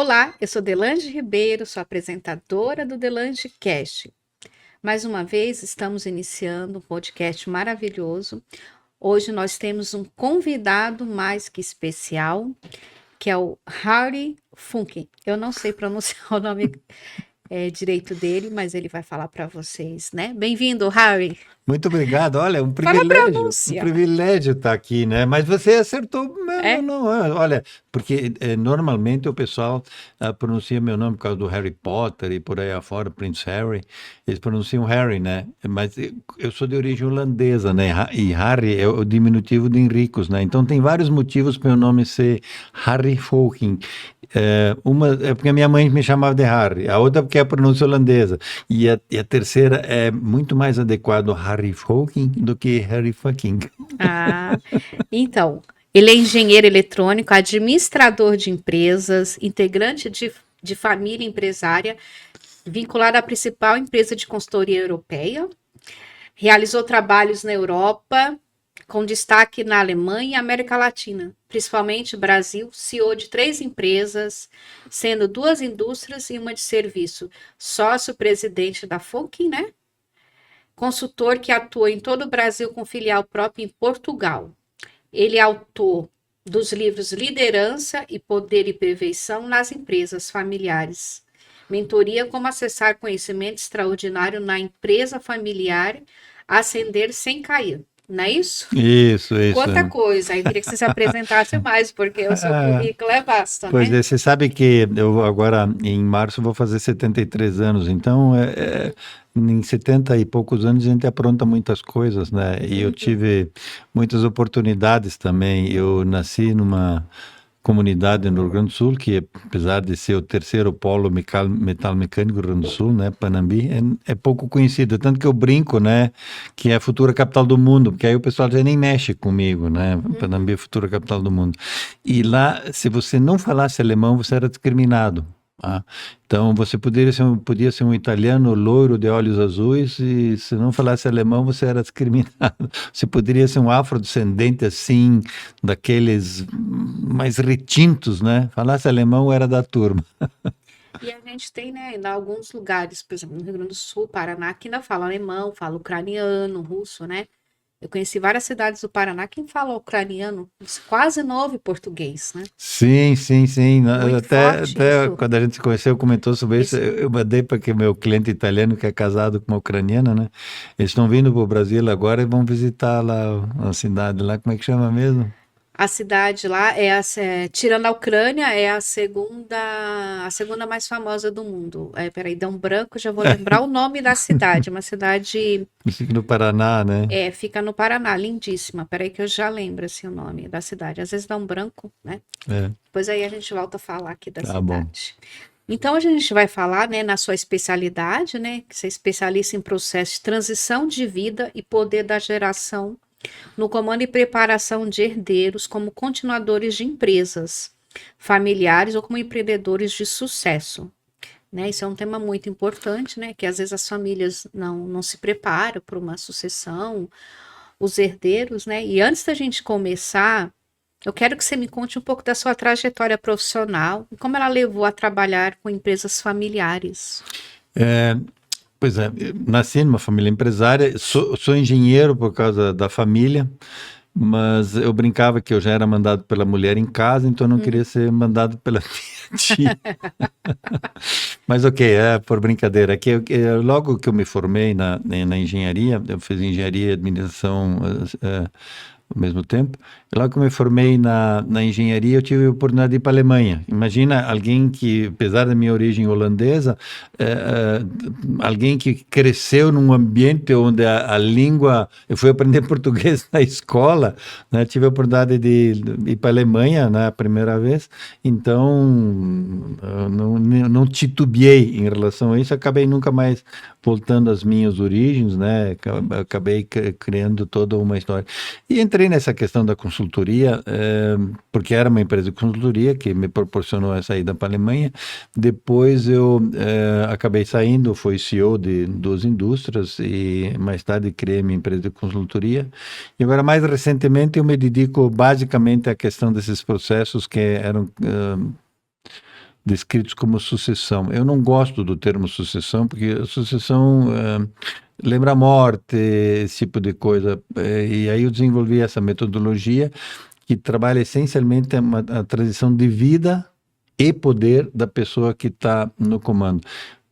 Olá, eu sou Delange Ribeiro, sou apresentadora do Delange Cast. Mais uma vez, estamos iniciando um podcast maravilhoso. Hoje nós temos um convidado mais que especial, que é o Harry Funke. Eu não sei pronunciar o nome direito dele, mas ele vai falar para vocês, né? Bem-vindo, Harry. Muito obrigado. Olha, Fala a um pronúncia. privilégio estar aqui, né? Mas você acertou, É? olha, porque normalmente o pessoal pronuncia meu nome por causa do Harry Potter e por aí afora, Prince Harry, eles pronunciam Harry, né? Mas eu sou de origem holandesa, né? E Harry é o diminutivo de Henricus, né? Então tem vários motivos para meu nome ser Harry Fulking. Uma é porque a minha mãe me chamava de Harry, a outra porque é a pronúncia holandesa, e a terceira é muito mais adequado Harry Fucking do que Harry Fucking. Ah, então, ele é engenheiro eletrônico, administrador de empresas, integrante de família empresária, vinculado à principal empresa de consultoria europeia. Realizou trabalhos na Europa, com destaque na Alemanha e América Latina, principalmente Brasil, CEO de 3 empresas, sendo 2 indústrias e uma de serviço. Sócio-presidente da Funke, né? Consultor que atua em todo o Brasil com filial própria em Portugal. Ele é autor dos livros Liderança e Poder e Perfeição nas Empresas Familiares. Mentoria como acessar conhecimento extraordinário na empresa familiar, ascender sem cair. Não é isso? Isso, Quanta isso. coisa. Eu queria que você se apresentasse mais, porque o seu currículo é vasto, Pois né? é, você sabe que eu agora, em março, vou fazer 73 anos, então em 70 e poucos anos a gente apronta muitas coisas, né? E eu tive muitas oportunidades também. Eu nasci numa comunidade no Rio Grande do Sul, que apesar de ser o terceiro polo metal mecânico do Rio Grande do Sul, né, Panambi, é pouco conhecido, tanto que eu brinco, né, que é a futura capital do mundo, porque aí o pessoal já nem mexe comigo, né, Panambi é a futura capital do mundo. E lá, se você não falasse alemão, você era discriminado. Tá? Então, você podia ser um italiano loiro de olhos azuis e se não falasse alemão, você era discriminado. Você poderia ser um afrodescendente assim, daqueles mais retintos, né? Falasse alemão, era da turma. E a gente tem, né, em alguns lugares, por exemplo, no Rio Grande do Sul, Paraná, que ainda fala alemão, fala ucraniano, russo, né? Eu conheci várias cidades do Paraná que fala ucraniano, quase não ouve português, né? Sim, sim, sim. Muito forte Até isso. quando a gente se conheceu, comentou sobre isso. Isso. Eu mandei para que meu cliente italiano, que é casado com uma ucraniana, né? Eles estão vindo para o Brasil agora e vão visitar lá a cidade lá. Como é que chama mesmo? A cidade lá tirando a Ucrânia, é a segunda mais famosa do mundo. Peraí, dá um branco, já vou lembrar o nome da cidade. Uma cidade Fica no Paraná, né? fica no Paraná, lindíssima. Peraí que eu já lembro assim, o nome da cidade. Às vezes dá um branco, né? É, Depois aí a gente volta a falar aqui da tá bom. cidade. Então a gente vai falar, né, na sua especialidade, né, que você é especialista em processo de transição de vida e poder da geração no comando e preparação de herdeiros como continuadores de empresas familiares ou como empreendedores de sucesso. Né? Isso é um tema muito importante, né? Que às vezes as famílias não se preparam para uma sucessão, os herdeiros, né? E antes da gente começar, eu quero que você me conte um pouco da sua trajetória profissional e como ela levou a trabalhar com empresas familiares. É, pois é, eu nasci numa família empresária, sou engenheiro por causa da família, mas eu brincava que eu já era mandado pela mulher em casa, então eu não queria ser mandado pela minha tia. Mas ok, é por brincadeira. Logo que eu me formei na engenharia, eu fiz engenharia e administração ao mesmo tempo. E logo que eu me formei na engenharia, eu tive a oportunidade de ir para a Alemanha. Imagina alguém que, apesar da minha origem holandesa, alguém que cresceu num ambiente onde a língua. Eu fui aprender português na escola, né? Tive a oportunidade de ir para a Alemanha, né, a primeira vez. Então, eu não titubeei em relação a isso, acabei nunca mais voltando às minhas origens, né? Acabei criando toda uma história. E entrei nessa questão da consultoria, porque era uma empresa de consultoria que me proporcionou essa ida para a Alemanha. Depois eu acabei saindo, fui CEO de 2 indústrias e mais tarde criei minha empresa de consultoria. E agora, mais recentemente, eu me dedico basicamente à questão desses processos que eram descritos como sucessão. Eu não gosto do termo sucessão, porque a sucessão lembra a morte, esse tipo de coisa. E aí eu desenvolvi essa metodologia que trabalha essencialmente a transição de vida e poder da pessoa que está no comando.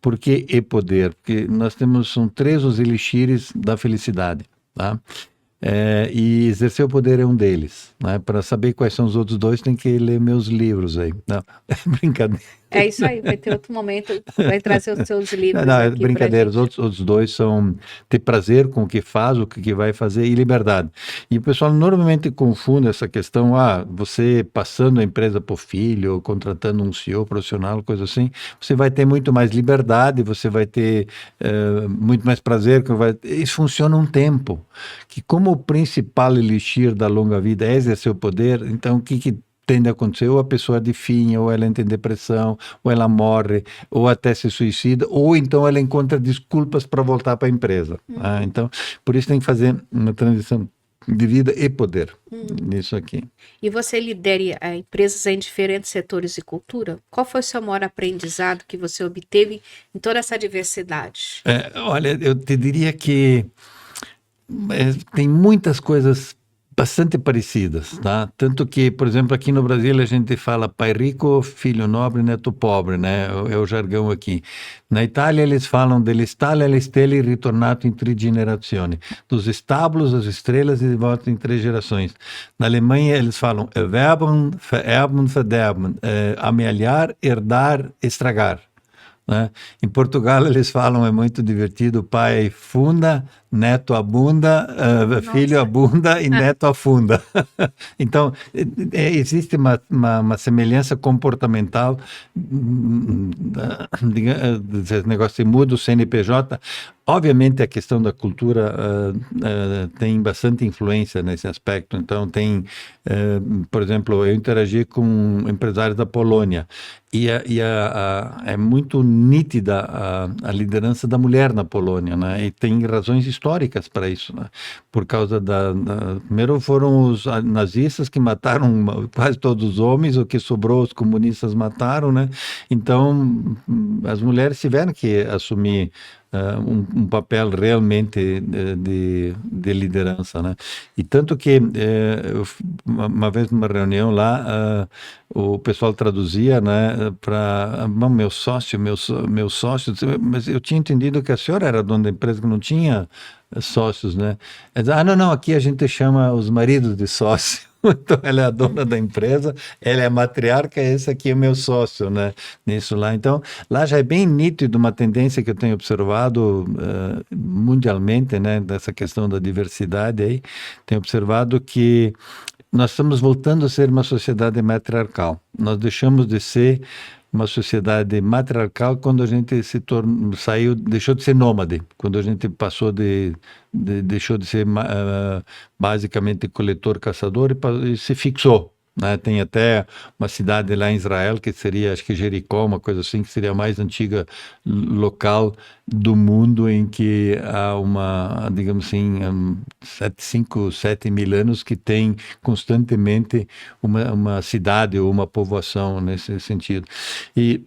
Por que e poder? Porque são 3 os elixires da felicidade, tá? E exercer o poder é um deles, né? Para saber quais são os outros 2, tem que ler meus livros aí. Não, é brincadeira. É isso aí, vai ter outro momento, vai trazer os seus livros Não, é aqui brincadeira. pra gente. Os outros 2 são ter prazer com o que faz, o que vai fazer e liberdade. E o pessoal normalmente confunde essa questão, você passando a empresa para o filho, ou contratando um CEO profissional, coisa assim, você vai ter muito mais liberdade, você vai ter muito mais prazer. Isso funciona um tempo. Que como o principal elixir da longa vida é exercer o poder, então o que tende a acontecer? Ou a pessoa definha, ou ela entra em depressão, ou ela morre, ou até se suicida, ou então ela encontra desculpas para voltar para a empresa. Então, por isso tem que fazer uma transição de vida e poder nisso aqui. E você lidera empresas em diferentes setores e cultura? Qual foi o seu maior aprendizado que você obteve em toda essa diversidade? Olha, eu te diria que tem muitas coisas bastante parecidas, tá? Tanto que, por exemplo, aqui no Brasil a gente fala pai rico, filho nobre, neto pobre, né? É o jargão aqui. Na Itália eles falam dell'Italia alle stelle ritornato in 3 generazioni. Dos estábulos às estrelas e de volta em 3 gerações. Na Alemanha eles falam erwerben, vererben, verderben. Amealhar, herdar, estragar. Né? Em Portugal eles falam, é muito divertido, pai funda, neto abunda, filho abunda e neto afunda. Então, existe uma semelhança comportamental, esse negócio de muda o CNPJ. Obviamente a questão da cultura tem bastante influência nesse aspecto. Então por exemplo, eu interagi com empresários da Polônia e é muito nítida a liderança da mulher na Polônia, né? E tem razões históricas para isso, né? Por causa primeiro foram os nazistas que mataram quase todos os homens, o que sobrou os comunistas mataram, né? Então as mulheres tiveram que assumir um papel realmente de liderança, né? E tanto que uma vez numa reunião lá, o pessoal traduzia, né, para meu sócio, mas eu tinha entendido que a senhora era dona da empresa, que não tinha sócios, né? Não, aqui a gente chama os maridos de sócio. Então ela é a dona da empresa, ela é a matriarca, esse aqui é o meu sócio, né? Nisso lá. Então, lá já é bem nítido uma tendência que eu tenho observado mundialmente, né? Dessa questão da diversidade aí. Tenho observado que nós estamos voltando a ser uma sociedade matriarcal. Nós deixamos de ser uma sociedade matriarcal quando a gente deixou de ser nômade, quando a gente passou deixou de ser basicamente coletor, caçador e se fixou. Né? Tem até uma cidade lá em Israel, que seria, acho que Jericó, uma coisa assim, que seria a mais antiga local do mundo, em que há digamos assim, 7 mil anos que tem constantemente uma cidade ou uma povoação nesse sentido. E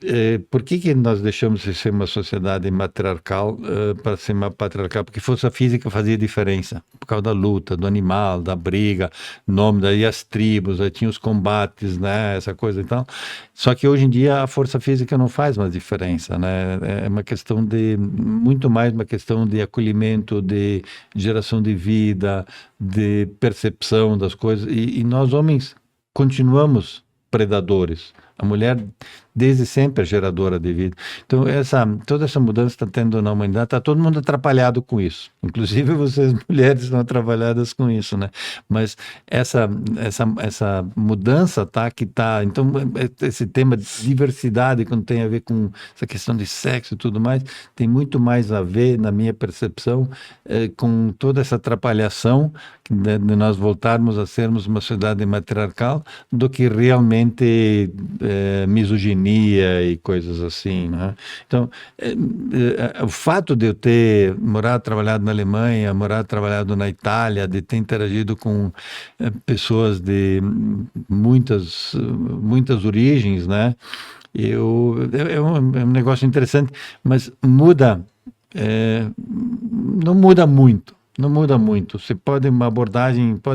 por que nós deixamos de ser uma sociedade matriarcal para ser uma patriarcal? Porque força física fazia diferença, por causa da luta, do animal, da briga, daí as tribos, aí tinha os combates, né, essa coisa e tal. Só que hoje em dia a força física não faz mais diferença, né? É muito mais uma questão de acolhimento, de geração de vida, de percepção das coisas. E nós homens continuamos predadores. A mulher desde sempre é geradora de vida. Então toda essa mudança está tendo na humanidade, está todo mundo atrapalhado com isso. Inclusive vocês mulheres estão atrapalhadas com isso, né? Mas essa mudança então esse tema de diversidade, quando tem a ver com essa questão de sexo e tudo mais, tem muito mais a ver, na minha percepção, com toda essa atrapalhação de nós voltarmos a sermos uma sociedade matriarcal do que realmente misoginia e coisas assim, né? Então, o fato de eu ter morado, trabalhado na Alemanha, morado, trabalhado na Itália, de ter interagido com pessoas de muitas origens, né? É um negócio interessante, mas não muda muito. Não muda muito. Você pode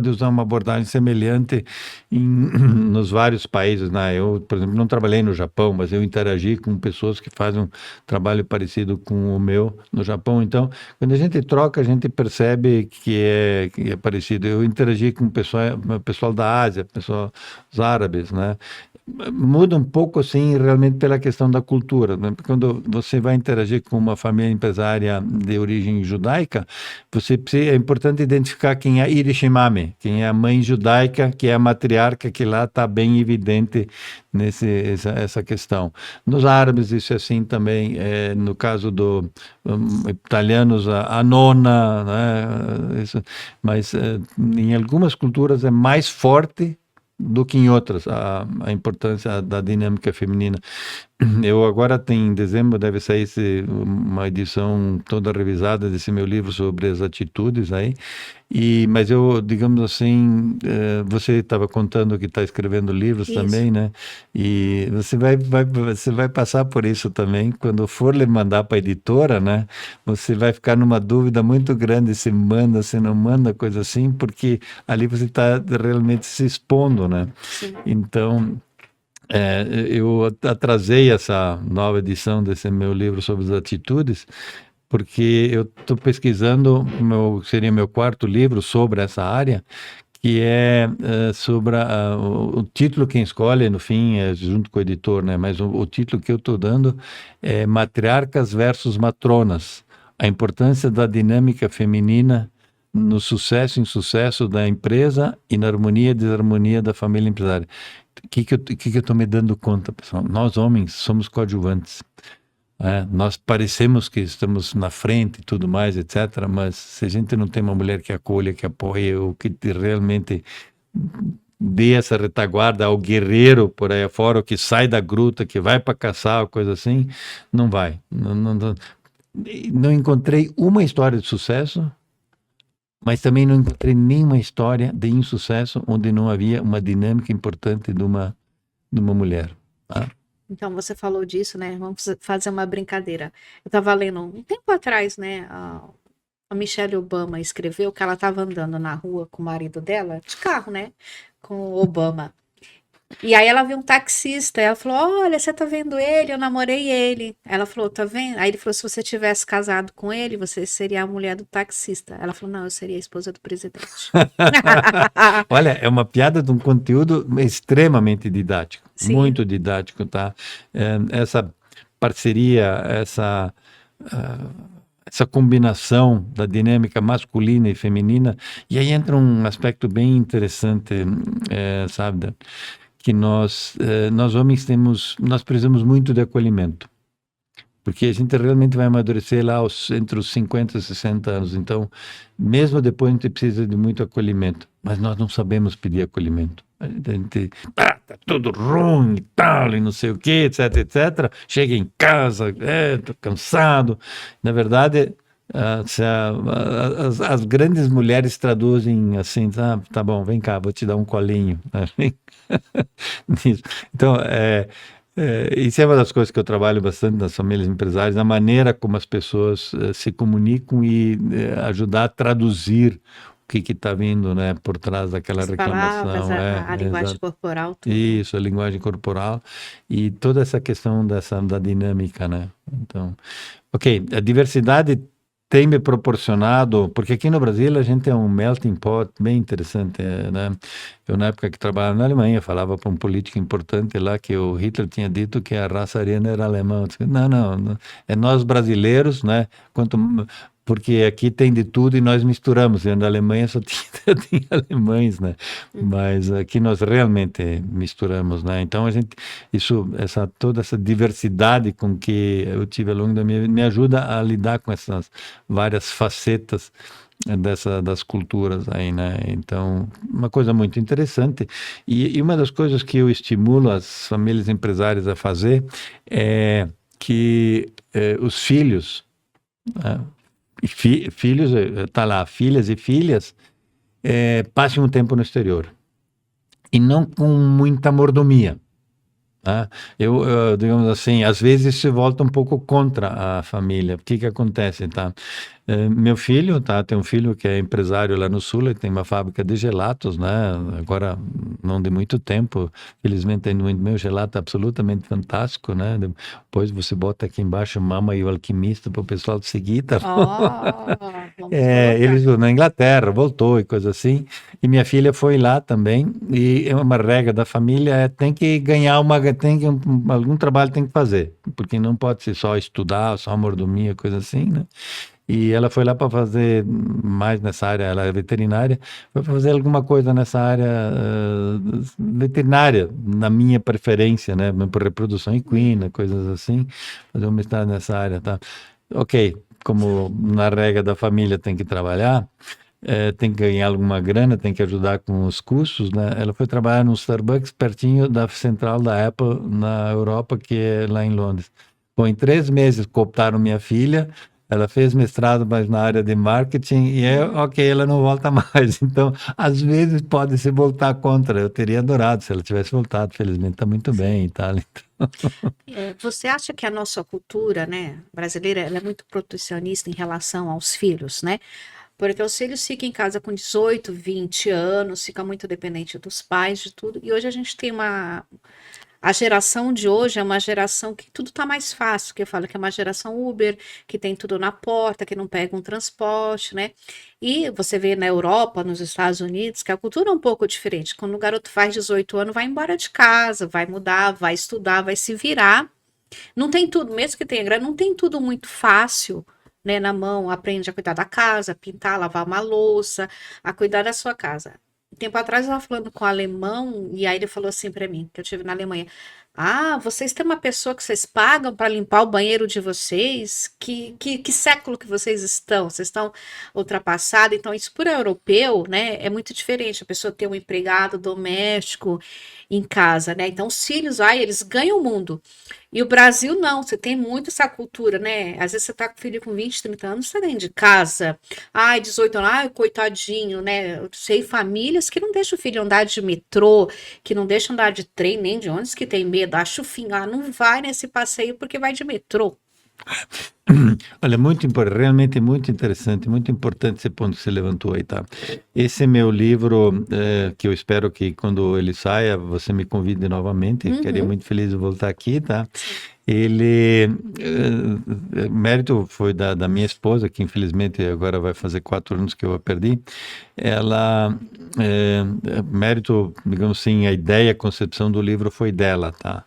usar uma abordagem semelhante nos vários países, né? Eu, por exemplo, não trabalhei no Japão, mas eu interagi com pessoas que fazem um trabalho parecido com o meu no Japão. Então, quando a gente troca, a gente percebe que é parecido. Eu interagi com pessoal da Ásia, os árabes, né? Muda um pouco, assim, realmente pela questão da cultura, né? Quando você vai interagir com uma família empresária de origem judaica, é importante identificar quem é Irishimame, quem é a mãe judaica, que é a matriarca, que lá está bem evidente essa questão. Nos árabes isso é assim também, no caso do italianos, a nona, né? Mas em algumas culturas é mais forte do que em outras, a importância da dinâmica feminina. Eu agora em dezembro deve sair uma edição toda revisada desse meu livro sobre as atitudes aí, mas eu, digamos assim, você estava contando que está escrevendo livros Isso. também, né? E você vai passar por isso também, quando for lhe mandar para a editora, né? Você vai ficar numa dúvida muito grande se manda, se não manda, coisa assim, porque ali você está realmente se expondo, né? Sim. Então, eu atrasei essa nova edição desse meu livro sobre as atitudes, porque eu estou pesquisando, seria meu quarto livro sobre essa área, que é sobre o título quem escolhe, no fim, junto com o editor, né? Mas o título que eu estou dando é Matriarcas versus Matronas, a importância da dinâmica feminina no sucesso e insucesso da empresa e na harmonia e desarmonia da família empresária. O que eu estou me dando conta, pessoal? Nós, homens, somos coadjuvantes. Nós parecemos que estamos na frente e tudo mais, etc. Mas se a gente não tem uma mulher que acolha, que apoia, ou que realmente dê essa retaguarda ao guerreiro por aí afora, ou que sai da gruta, que vai para caçar, ou coisa assim, não vai. Não encontrei uma história de sucesso, mas também não encontrei nenhuma história de insucesso onde não havia uma dinâmica importante de uma mulher. Tá? Então, você falou disso, né? Vamos fazer uma brincadeira. Eu estava lendo um tempo atrás, né? A Michelle Obama escreveu que ela estava andando na rua com o marido dela, de carro, né? Com o Obama. E aí ela viu um taxista, ela falou, olha, você tá vendo ele? Eu namorei ele. Ela falou, tá vendo? Aí ele falou, se você tivesse casado com ele, você seria a mulher do taxista. Ela falou, não, eu seria a esposa do presidente. Olha, é uma piada de um conteúdo extremamente didático, Sim. muito didático, tá? Essa parceria, essa combinação da dinâmica masculina e feminina, e aí entra um aspecto bem interessante, sabe, que nós homens nós precisamos muito de acolhimento, porque a gente realmente vai amadurecer lá entre os 50 e 60 anos, então, mesmo depois a gente precisa de muito acolhimento, mas nós não sabemos pedir acolhimento. A gente tá tudo ruim e tal, e não sei o que, etc, etc. Chega em casa, tô cansado. Na verdade, as grandes mulheres traduzem assim, tá bom, vem cá, vou te dar um colinho. Então, isso é uma das coisas que eu trabalho bastante nas famílias empresárias, a maneira como as pessoas se comunicam e ajudar a traduzir o que está vindo, né, por trás daquela As reclamação. palavras, a linguagem corporal. Tudo. Isso, a linguagem corporal e toda essa questão da dinâmica, né? Então, ok, a diversidade tem me proporcionado, porque aqui no Brasil a gente é um melting pot bem interessante, né? Eu, na época que trabalhava na Alemanha, falava para um político importante lá que o Hitler tinha dito que a raça ariana era alemã. Eu disse, não, é nós brasileiros, né? Porque aqui tem de tudo e nós misturamos. E na Alemanha só tinha alemães, né? Mas aqui nós realmente misturamos, né? Então toda essa diversidade com que eu tive ao longo da minha vida me ajuda a lidar com essas várias facetas das culturas aí, né? Então, uma coisa muito interessante. E uma das coisas que eu estimulo as famílias empresárias a fazer é que os filhos, né? Filhos, tá lá, filhas e filhas, passem um tempo no exterior. E não com muita mordomia. Tá? Digamos assim, às vezes se volta um pouco contra a família. O que que acontece, tá? Meu filho, tá? Tem um filho que é empresário lá no Sul, ele tem uma fábrica de gelatos, né? Agora, não de muito tempo, felizmente tem muito meu gelato absolutamente fantástico, né? Depois você bota aqui embaixo Mama e o Alquimista para o pessoal seguir, tá? Vamos colocar. Eles na Inglaterra, voltou e coisa assim. E minha filha foi lá também. E é uma regra da família, tem que ganhar algum trabalho tem que fazer, porque não pode ser só estudar, só mordomia, coisa assim, né? E ela foi lá para fazer mais nessa área, ela é veterinária, foi para fazer alguma coisa nessa área veterinária, na minha preferência, né? Por reprodução equina, coisas assim, fazer um mestrado nessa área, tá? Ok, como na regra da família tem que trabalhar, tem que ganhar alguma grana, tem que ajudar com os custos, né? Ela foi trabalhar no Starbucks pertinho da central da Apple na Europa, que é lá em Londres. Bom, em 3 meses cooptaram minha filha, ela fez mestrado, mas na área de marketing, e ok, ela não volta mais. Então, às vezes pode se voltar contra. Eu teria adorado se ela tivesse voltado, felizmente está muito bem e tal. Você acha que a nossa cultura, né, brasileira, ela é muito protecionista em relação aos filhos, né? Porque os filhos ficam em casa com 18, 20 anos, fica muito dependente dos pais, de tudo. E hoje a gente tem a geração de hoje é uma geração que tudo tá mais fácil, que eu falo que é uma geração Uber, que tem tudo na porta, que não pega um transporte, né? E você vê na Europa, nos Estados Unidos, que a cultura é um pouco diferente. Quando o garoto faz 18 anos, vai embora de casa, vai mudar, vai estudar, vai se virar. Não tem tudo, mesmo que tenha grana, não tem tudo muito fácil, né, na mão. Aprende a cuidar da casa, pintar, lavar uma louça, a cuidar da sua casa. Tempo atrás eu estava falando com um alemão e aí ele falou assim para mim, que eu tive na Alemanha: Ah, vocês têm uma pessoa que vocês pagam para limpar o banheiro de vocês? Que século que vocês estão? Vocês estão ultrapassados? Então, isso para europeu, né, é muito diferente. A pessoa ter um empregado doméstico em casa, né? Então, os filhos, eles ganham o mundo. E o Brasil não, você tem muito essa cultura, né? Às vezes você tá com o filho com 20, 30 anos, você dentro de casa. 18 anos, coitadinho, né? Eu sei famílias que não deixam o filho andar de metrô, que não deixam andar de trem, nem de ônibus, que tem medo, acha o fim, não vai nesse passeio porque vai de metrô. Olha, realmente muito interessante, muito importante esse ponto que você levantou aí, tá? Esse é meu livro, que eu espero que quando ele saia, você me convide novamente. Ficaria muito feliz de voltar aqui, tá? Ele, mérito foi da minha esposa, que infelizmente agora vai fazer 4 anos que eu a perdi. Ela, mérito, digamos assim, a ideia, a concepção do livro foi dela, tá?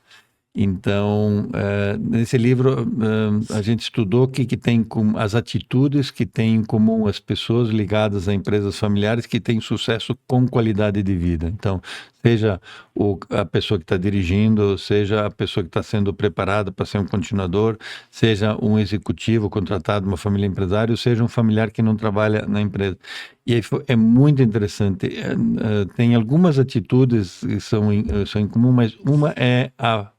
Então, nesse livro, a gente estudou o que tem as atitudes que têm em comum as pessoas ligadas a empresas familiares que têm sucesso com qualidade de vida. Então, seja a pessoa que está dirigindo, seja a pessoa que está sendo preparada para ser um continuador, seja um executivo contratado, uma família empresária, ou seja um familiar que não trabalha na empresa. E aí é muito interessante. Tem algumas atitudes que são em comum, mas uma é a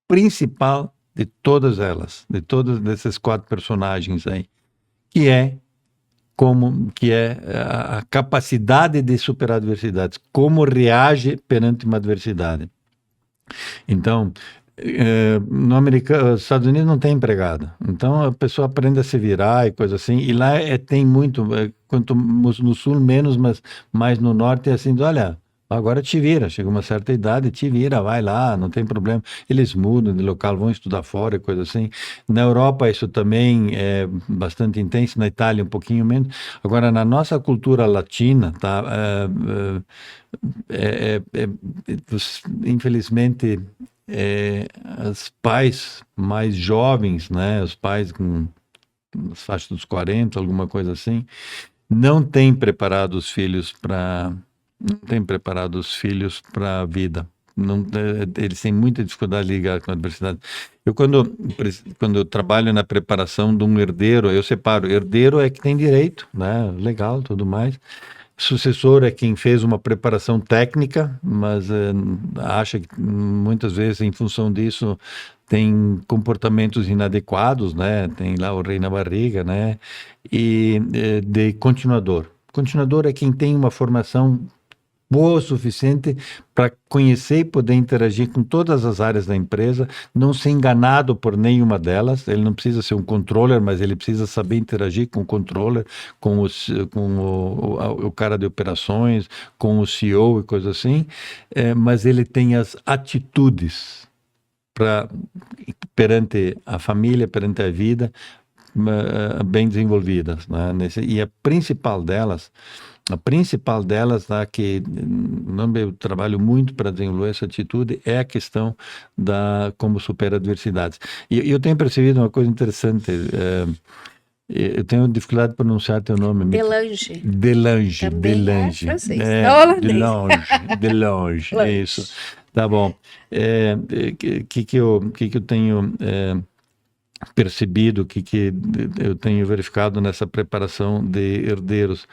principal de todas elas, de todos desses 4 personagens aí, que é a capacidade de superar adversidades, como reage perante uma adversidade. Então, nos Estados Unidos não tem empregado, então a pessoa aprende a se virar e coisa assim, e lá tem muito, quanto no sul menos, mas mais no norte é assim, olha, agora te vira, chega uma certa idade, te vira, vai lá, não tem problema. Eles mudam de local, vão estudar fora e coisa assim. Na Europa isso também é bastante intenso, na Itália um pouquinho menos. Agora, na nossa cultura latina, tá? Infelizmente, os pais mais jovens, né? Os pais com as faixas dos 40, alguma coisa assim, não têm preparado os filhos para a vida, Eles têm muita dificuldade de lidar com a adversidade. Quando eu trabalho na preparação de um herdeiro, eu separo. Herdeiro é que tem direito, né? Legal, tudo mais. Sucessor é quem fez uma preparação técnica, mas acha que muitas vezes, em função disso, tem comportamentos inadequados, né? Tem lá o rei na barriga, né? E de continuador. Continuador é quem tem uma formação boa o suficiente para conhecer e poder interagir com todas as áreas da empresa, não ser enganado por nenhuma delas. Ele não precisa ser um controller, mas ele precisa saber interagir com o controller, com o cara de operações, com o CEO e coisa assim, mas ele tem as atitudes para perante a família, perante a vida, bem desenvolvidas, né? E a principal delas, tá, que eu trabalho muito para desenvolver essa atitude, é a questão da como supera adversidades. E eu tenho percebido uma coisa interessante. Eu tenho dificuldade de pronunciar teu nome. Delange. Delange. Também Delange. é francês. Não, holandês. Delange. Lange. Isso. Tá bom. Que eu tenho percebido, que eu tenho verificado nessa preparação de herdeiros?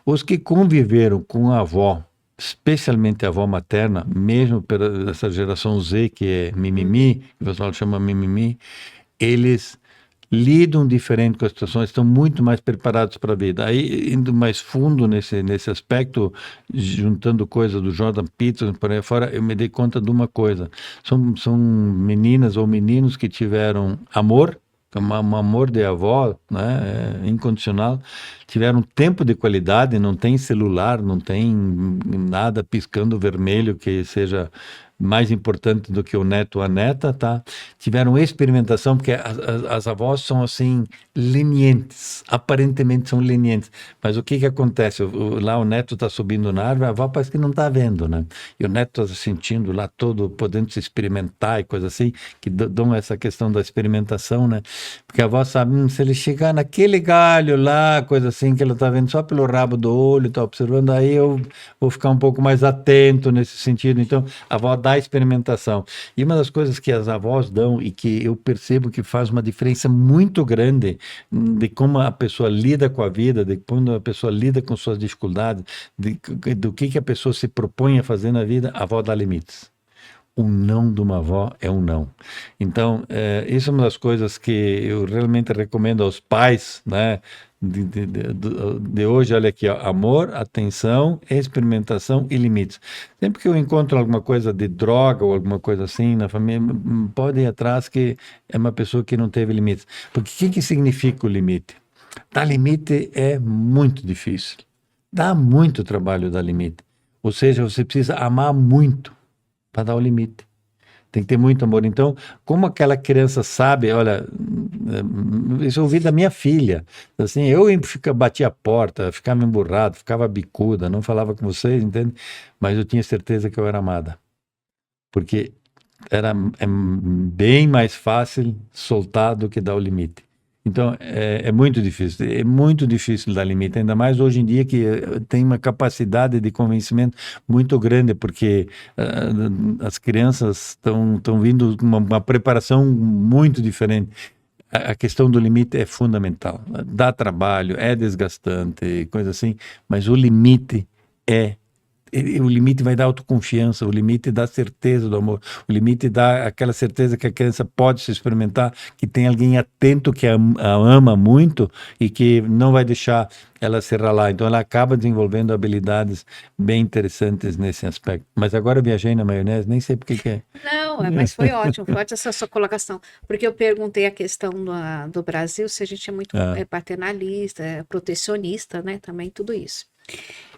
Os que conviveram com a avó, especialmente a avó materna, mesmo essa geração Z, que é mimimi, que o pessoal chama mimimi, eles lidam diferente com as situações, estão muito mais preparados para a vida. Aí, indo mais fundo nesse aspecto, juntando coisas do Jordan Peterson, por aí fora, eu me dei conta de uma coisa. São meninas ou meninos que tiveram amor, um amor de avó, né, incondicional, tiveram tempo de qualidade, não tem celular, não tem nada piscando vermelho que seja mais importante do que o neto ou a neta, tá? Tiveram experimentação, porque as avós são assim, lenientes, aparentemente são lenientes, mas o que acontece? Lá o neto está subindo na árvore, a avó parece que não está vendo, né? E o neto está se sentindo lá todo, podendo se experimentar e coisa assim, que dão essa questão da experimentação, né? Porque a avó sabe, se ele chegar naquele galho lá, coisa assim, que ela está vendo só pelo rabo do olho, está observando, aí eu vou ficar um pouco mais atento nesse sentido. Então, a avó dá experimentação. E uma das coisas que as avós dão e que eu percebo que faz uma diferença muito grande de como a pessoa lida com a vida, de como a pessoa lida com suas dificuldades, do que a pessoa se propõe a fazer na vida, a avó dá limites. Um não de uma avó é um não. Então, isso é uma das coisas que eu realmente recomendo aos pais, né? De hoje, olha aqui, ó, amor, atenção, experimentação e limites. Sempre que eu encontro alguma coisa de droga ou alguma coisa assim na família, pode ir atrás que é uma pessoa que não teve limites. Porque o que significa o limite? Dar limite é muito difícil. Dá muito trabalho dar limite. Ou seja, você precisa amar muito para dar o limite. Tem que ter muito amor. Então, como aquela criança sabe, olha, isso eu ouvi da minha filha, assim, eu batia a porta, ficava emburrado, ficava bicuda, não falava com vocês, entende? Mas eu tinha certeza que eu era amada. Porque é bem mais fácil soltar do que dar o limite. Então, é muito difícil dar limite, ainda mais hoje em dia que tem uma capacidade de convencimento muito grande, porque as crianças estão vindo com uma preparação muito diferente. A questão do limite é fundamental. Dá trabalho, é desgastante, coisa assim, mas o limite o limite vai dar autoconfiança, o limite dá certeza do amor, o limite dá aquela certeza que a criança pode se experimentar, que tem alguém atento que a ama muito e que não vai deixar ela se ralar. Então ela acaba desenvolvendo habilidades bem interessantes nesse aspecto. Mas agora eu viajei na maionese, nem sei porque que é. Não, mas foi ótimo essa sua colocação, porque eu perguntei a questão do Brasil, se a gente é muito paternalista, protecionista, né, também tudo isso.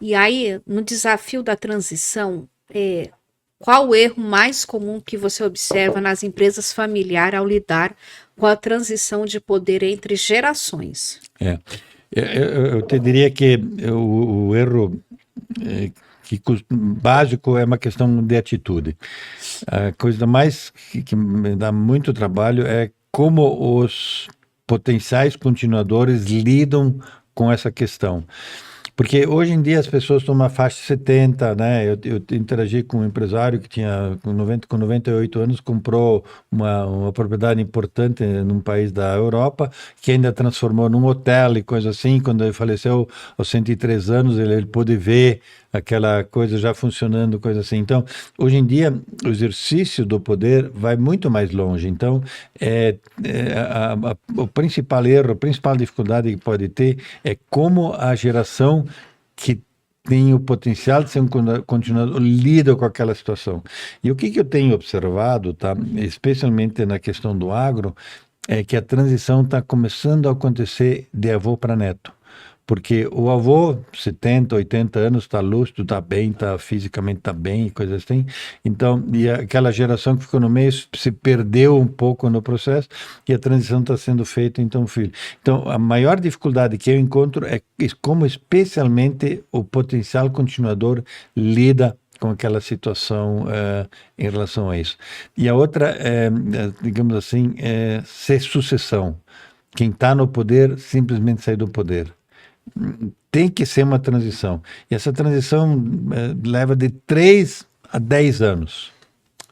E aí, no desafio da transição, qual o erro mais comum que você observa nas empresas familiares ao lidar com a transição de poder entre gerações? Eu te diria que o erro básico é uma questão de atitude. A coisa mais que me dá muito trabalho é como os potenciais continuadores lidam com essa questão. Porque hoje em dia as pessoas estão na faixa de 70, né? Eu interagi com um empresário que tinha com 98 anos, comprou uma propriedade importante num país da Europa, que ainda transformou num hotel e coisa assim. Quando ele faleceu aos 103 anos, ele pôde ver aquela coisa já funcionando, coisa assim. Então, hoje em dia, o exercício do poder vai muito mais longe. Então, o principal erro, a principal dificuldade que pode ter é como a geração que tem o potencial de ser um continuador lida com aquela situação. E o que eu tenho observado, tá, especialmente na questão do agro, é que a transição está começando a acontecer de avô para neto. Porque o avô, 70, 80 anos, está lúcido, está bem, fisicamente está bem, coisas assim. Então, e aquela geração que ficou no meio se perdeu um pouco no processo e a transição está sendo feita, então, filho. Então, a maior dificuldade que eu encontro é como especialmente o potencial continuador lida com aquela situação em relação a isso. E a outra, digamos assim, é ser sucessão. Quem está no poder simplesmente sai do poder. Tem que ser uma transição. E essa transição leva de 3 a 10 anos,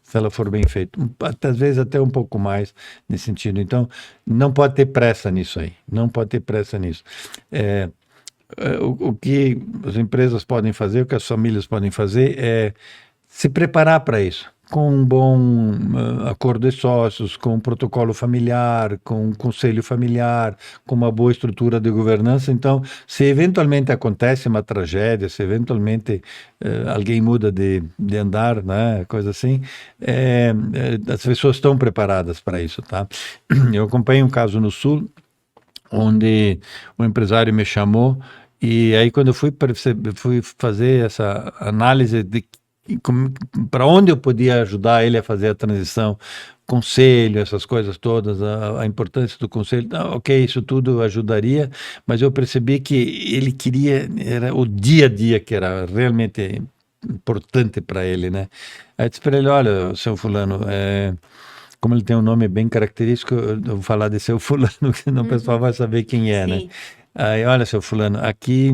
se ela for bem feita. Às vezes até um pouco mais nesse sentido. Então, não pode ter pressa nisso aí. Não pode ter pressa nisso. O que as empresas podem fazer, o que as famílias podem fazer é se preparar para isso. Com um bom acordo de sócios, com um protocolo familiar, com um conselho familiar, com uma boa estrutura de governança. Então, se eventualmente acontece uma tragédia, se eventualmente alguém muda de andar, né, coisa assim, as pessoas estão preparadas para isso, tá? Eu acompanhei um caso no Sul, onde o empresário me chamou, e aí quando eu fui fazer essa análise de para onde eu podia ajudar ele a fazer a transição, conselho, essas coisas todas, a importância do conselho, ok, isso tudo ajudaria, mas eu percebi que ele queria, era o dia a dia que era realmente importante para ele, né? Aí eu disse para ele, olha, seu fulano, como ele tem um nome bem característico, eu vou falar de seu fulano, que senão o pessoal vai saber quem é, né? Sim. Aí, olha, seu fulano, aqui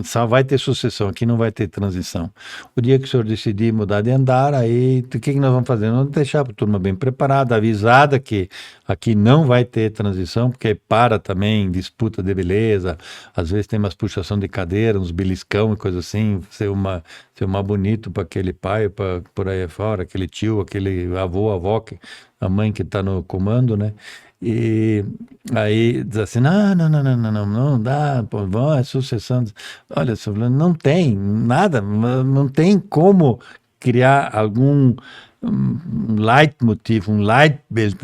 só vai ter sucessão, aqui não vai ter transição. O dia que o senhor decidir mudar de andar, aí o que nós vamos fazer? Nós vamos deixar a turma bem preparada, avisada que aqui não vai ter transição, porque para também disputa de beleza, às vezes tem umas puxação de cadeira, uns beliscão e coisa assim, ser uma bonito para aquele pai, por aí fora, aquele tio, aquele avô, avó, a mãe que está no comando, né? E aí diz assim, não dá, pô, é sucessão. Olha, não tem nada, não tem como criar algum leitmotiv, um leitbild,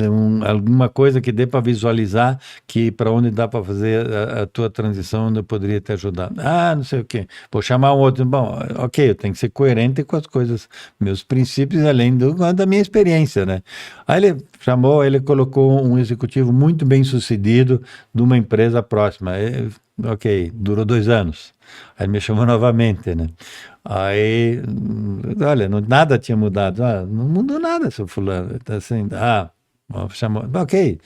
alguma coisa que dê para visualizar que para onde dá para fazer a tua transição, onde eu poderia te ajudar. Não sei o quê. Vou chamar um outro. Bom, ok, eu tenho que ser coerente com as coisas, meus princípios, além da minha experiência, né? Aí ele colocou um executivo muito bem sucedido de uma empresa próxima. Ok, durou 2 anos. Aí me chamou novamente, né? Aí, olha, nada tinha mudado. Não mudou nada, seu fulano. Tá assim, chamou, ok.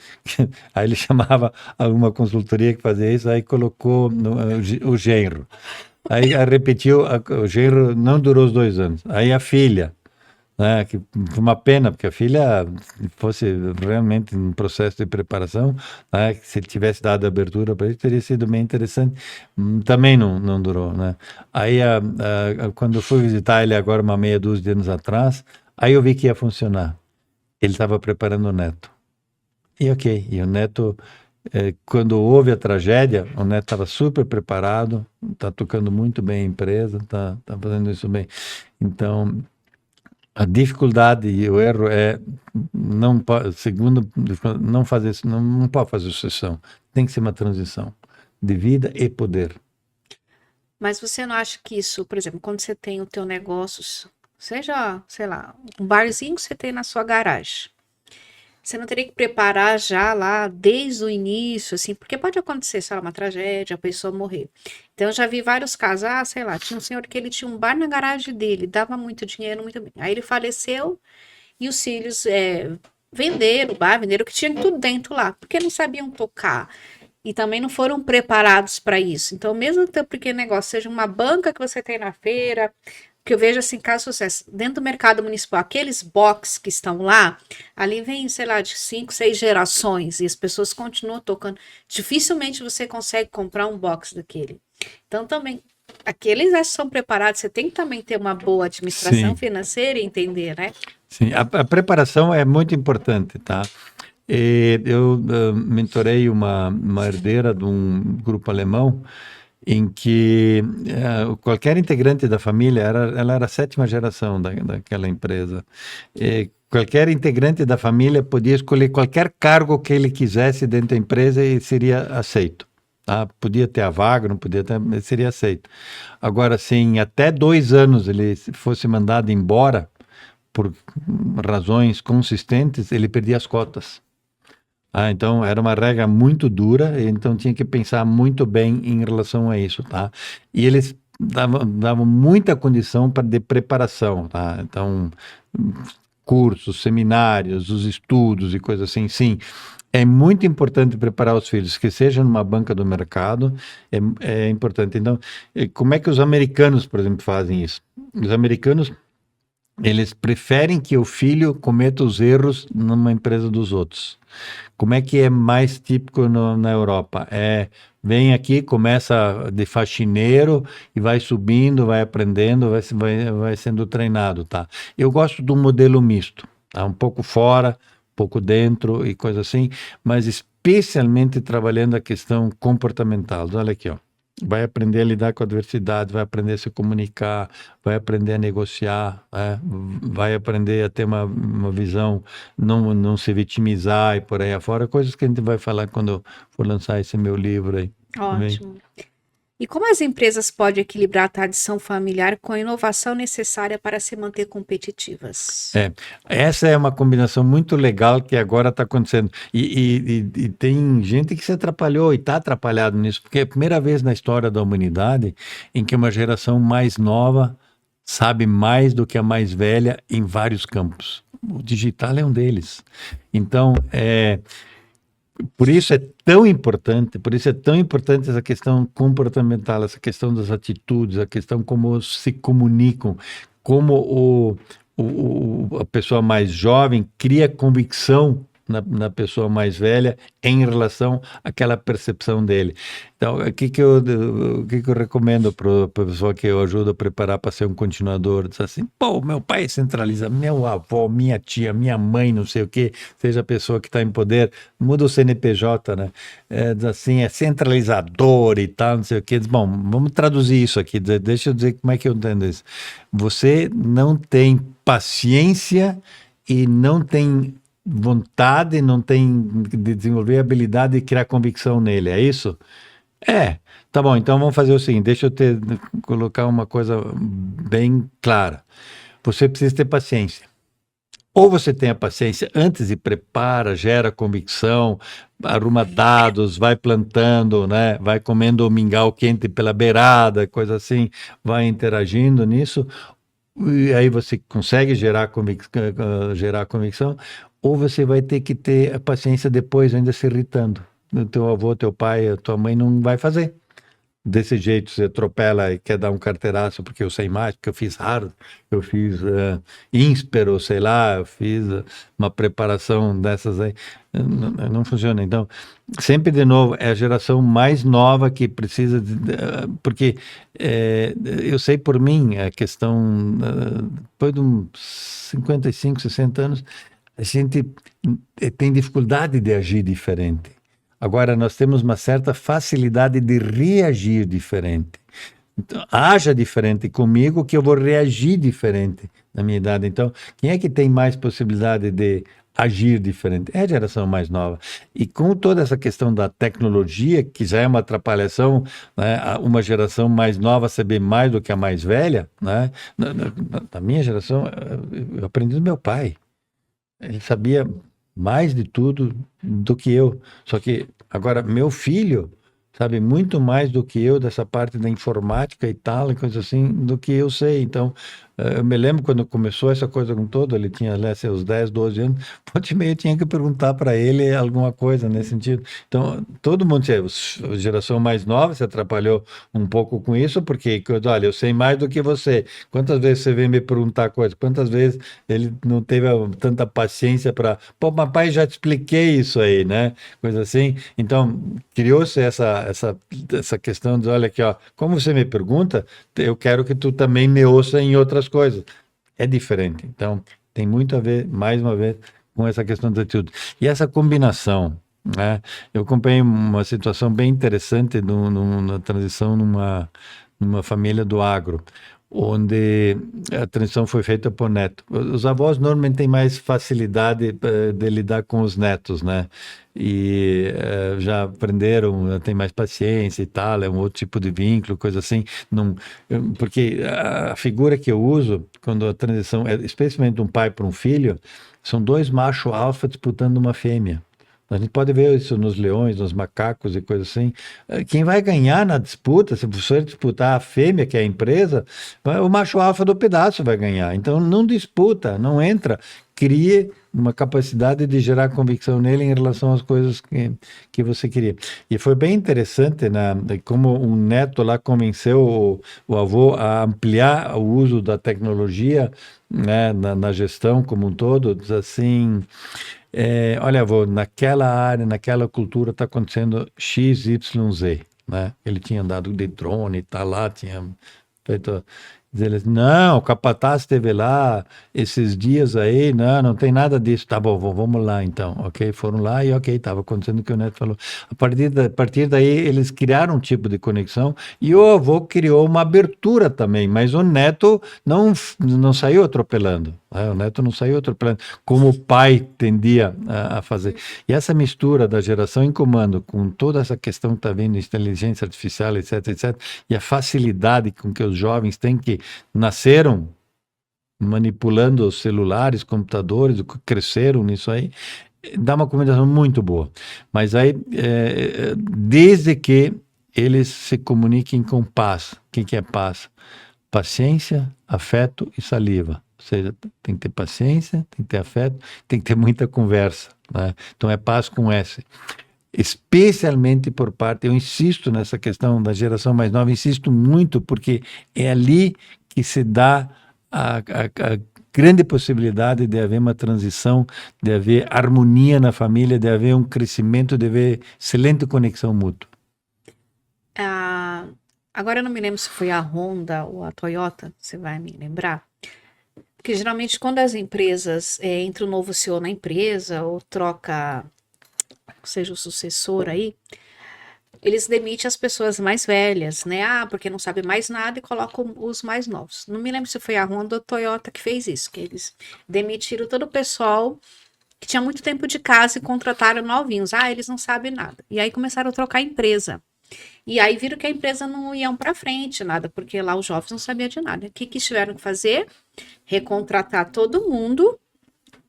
Aí ele chamava alguma consultoria que fazia isso, aí colocou o genro. Aí repetiu, o genro não durou os 2 anos. Aí a filha, né, que foi uma pena, porque a filha fosse realmente um processo de preparação, né, que se ele tivesse dado abertura para isso, teria sido bem interessante. Também não durou, né? Aí, quando eu fui visitar ele agora, uma meia dúzia de anos atrás, aí eu vi que ia funcionar. Ele estava preparando o neto. E ok, e o neto, quando houve a tragédia, o neto estava super preparado, está tocando muito bem a empresa, está fazendo isso bem. Então, a dificuldade e o erro segundo, não fazer, não pode fazer sucessão. Tem que ser uma transição de vida e poder. Mas você não acha que isso, por exemplo, quando você tem o teu negócio, seja, sei lá, um barzinho que você tem na sua garagem, você não teria que preparar já lá desde o início, assim, porque pode acontecer, sei lá, uma tragédia, a pessoa morrer. Então, eu já vi vários casos, sei lá, tinha um senhor que ele tinha um bar na garagem dele, dava muito dinheiro, muito bem. Aí ele faleceu e os filhos venderam o bar, venderam o que tinha tudo dentro lá, porque não sabiam tocar. e também não foram preparados para isso. Então, mesmo que o teu pequeno negócio seja uma banca que você tem na feira, que eu vejo assim, caso de sucesso, dentro do mercado municipal, aqueles box que estão lá, ali vem, sei lá, de 5, 6 gerações, e as pessoas continuam tocando. Dificilmente você consegue comprar um box daquele. Então, também, aqueles já são preparados, você tem que também ter uma boa administração Sim, financeira e entender, né? sim. A preparação é muito importante, tá? Eu mentorei uma herdeira de um grupo alemão em que qualquer integrante da família, ela era a sétima geração daquela empresa. Qualquer integrante da família podia escolher qualquer cargo que ele quisesse dentro da empresa e seria aceito. Tá? Podia ter a vaga, não podia ter, mas seria aceito. Agora, se em até 2 anos ele fosse mandado embora por razões consistentes, ele perdia as cotas. Então era uma regra muito dura, então tinha que pensar muito bem em relação a isso, tá? E eles davam muita condição para de preparação, tá? Então, cursos, seminários, os estudos e coisas assim, sim. É muito importante preparar os filhos, que seja numa banca do mercado, é importante. Então, como é que os americanos, por exemplo, fazem isso? Os americanos, eles preferem que o filho cometa os erros numa empresa dos outros. Como é que é mais típico na Europa? Vem aqui, começa de faxineiro e vai subindo, vai aprendendo, vai sendo treinado, tá? Eu gosto do modelo misto, tá? Um pouco fora, um pouco dentro e coisa assim, mas especialmente trabalhando a questão comportamental. Olha aqui, ó. Vai aprender a lidar com a adversidade, vai aprender a se comunicar, vai aprender a negociar, vai aprender a ter uma visão, não se vitimizar e por aí afora, coisas que a gente vai falar quando for lançar esse meu livro aí. Ótimo. E como as empresas podem equilibrar a tradição familiar com a inovação necessária para se manter competitivas? Essa é uma combinação muito legal que agora está acontecendo. E tem gente que se atrapalhou e está atrapalhado nisso, porque é a primeira vez na história da humanidade em que uma geração mais nova sabe mais do que a mais velha em vários campos. O digital é um deles. Então, por isso é tão importante essa questão comportamental, essa questão das atitudes, a questão como se comunicam, como a pessoa mais jovem cria convicção na pessoa mais velha em relação àquela percepção dele. Então, o que eu recomendo para a pessoa que eu ajudo a preparar para ser um continuador? Diz assim, pô, meu pai centraliza, meu avô, minha tia, minha mãe, não sei o quê, seja a pessoa que está em poder, muda o CNPJ, né? Diz assim, é centralizador e tal, não sei o quê. Diz, bom, vamos traduzir isso aqui, deixa eu dizer como é que eu entendo isso. Você não tem paciência e não tem vontade, não tem de desenvolver a habilidade de criar convicção nele, é isso? Tá bom, então vamos fazer o seguinte, deixa eu colocar uma coisa bem clara. Você precisa ter paciência. Ou você tem a paciência antes e prepara, gera convicção, arruma dados, vai plantando, né? Vai comendo o mingau quente pela beirada, coisa assim, vai interagindo nisso, e aí você consegue gerar convicção, ou você vai ter que ter a paciência depois ainda se irritando. O teu avô, teu pai, a tua mãe não vai fazer. Desse jeito, você atropela e quer dar um carteiraço porque eu sei mais, porque eu fiz Harvard, eu fiz Inspero, sei lá, eu fiz uma preparação dessas aí. Não funciona. Então, sempre de novo, é a geração mais nova que precisa porque eu sei por mim, a questão, depois de uns 55, 60 anos, a gente tem dificuldade de agir diferente. Agora, nós temos uma certa facilidade de reagir diferente. Então, haja diferente comigo que eu vou reagir diferente na minha idade. Então, quem é que tem mais possibilidade de agir diferente? É a geração mais nova. E com toda essa questão da tecnologia, que já é uma atrapalhação, né? Uma geração mais nova saber mais do que a mais velha, né? Na minha geração, eu aprendi do meu pai. Ele sabia mais de tudo do que eu. Só que agora meu filho sabe muito mais do que eu dessa parte da informática e tal, e coisa assim, do que eu sei. Então, Eu me lembro quando começou essa coisa com todo, ele tinha lá seus 10, 12 anos, volta e meia eu tinha que perguntar para ele alguma coisa nesse sentido. Então, todo mundo, a geração mais nova se atrapalhou um pouco com isso, porque, olha, eu sei mais do que você. Quantas vezes você vem me perguntar coisas? Quantas vezes ele não teve tanta paciência para, pô, papai, já te expliquei isso aí, né? Coisa assim. Então, criou-se essa questão de, olha aqui, ó, como você me pergunta, eu quero que tu também me ouça em outras coisas. É diferente. Então, tem muito a ver, mais uma vez, com essa questão da atitude. E essa combinação, né? Eu acompanhei uma situação bem interessante na transição numa família do agro, onde a transição foi feita por neto. Os avós normalmente têm mais facilidade de lidar com os netos, né? E já aprenderam, têm mais paciência e tal, é um outro tipo de vínculo, coisa assim. Não, porque a figura que eu uso, quando a transição é especialmente um pai para um filho, são dois machos alfa disputando uma fêmea. A gente pode ver isso nos leões, nos macacos e coisas assim. Quem vai ganhar na disputa, se você disputar a fêmea, que é a empresa, o macho alfa do pedaço vai ganhar. Então não disputa, não entra. Crie uma capacidade de gerar convicção nele em relação às coisas que você queria. E foi bem interessante, né, como um neto lá convenceu o avô a ampliar o uso da tecnologia, né, na gestão como um todo, diz assim. Olha, avô, naquela área, naquela cultura está acontecendo X, Y, Z, né? Ele tinha andado de drone, tá lá, tinha feito. Diz ele, não, o capataz esteve lá esses dias aí, não tem nada disso. Tá bom, vamos lá então, ok? Foram lá e ok, estava acontecendo o que o neto falou. A partir daí, eles criaram um tipo de conexão e o avô criou uma abertura também, mas o neto não saiu atropelando. O neto não saiu atropelando, como o pai tendia a fazer. E essa mistura da geração em comando com toda essa questão que está vindo, inteligência artificial, etc, etc, e a facilidade com que os jovens têm que nasceram manipulando os celulares, computadores, cresceram nisso aí, dá uma combinação muito boa. Mas aí, desde que eles se comuniquem com paz. O que é paz? Paciência, afeto e saliva. Ou seja, tem que ter paciência, tem que ter afeto, tem que ter muita conversa, né? Então é paz com S. Especialmente por parte, eu insisto nessa questão da geração mais nova, insisto muito, porque é ali que se dá a grande possibilidade de haver uma transição, de haver harmonia na família, de haver um crescimento, de haver excelente conexão mútua. Agora eu não me lembro se foi a Honda ou a Toyota, você vai me lembrar. Porque geralmente quando as empresas entra um novo CEO na empresa ou troca, seja o sucessor aí, eles demitem as pessoas mais velhas, né? Porque não sabe mais nada e colocam os mais novos. Não me lembro se foi a Honda ou a Toyota que fez isso, que eles demitiram todo o pessoal que tinha muito tempo de casa e contrataram novinhos. Eles não sabem nada. E aí começaram a trocar a empresa. E aí viram que a empresa não ia para frente, nada, porque lá os jovens não sabiam de nada. O que tiveram que fazer? Recontratar todo mundo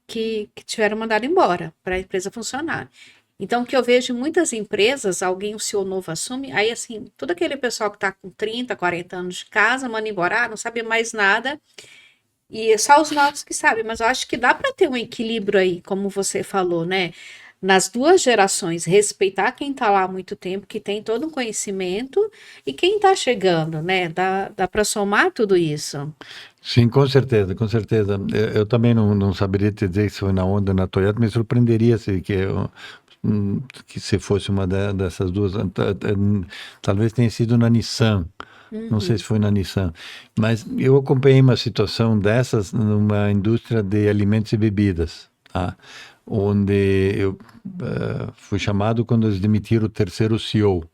que tiveram mandado embora para a empresa funcionar. Então, o que eu vejo em muitas empresas, alguém, o CEO novo assume, aí assim, todo aquele pessoal que está com 30, 40 anos de casa, manda embora, não sabe mais nada, e só os novos que sabem, mas eu acho que dá para ter um equilíbrio aí, como você falou, né? Nas duas gerações, respeitar quem está lá há muito tempo, que tem todo um conhecimento, e quem está chegando, né? Dá para somar tudo isso. Sim, com certeza, com certeza. Eu também não saberia te dizer se foi na Honda ou na Toyota, me surpreenderia que se fosse uma dessas duas. Talvez tenha sido na Nissan. Não sei se foi na Nissan, mas eu acompanhei uma situação dessas numa indústria de alimentos e bebidas, tá? Onde eu fui chamado quando eles demitiram o terceiro CEO,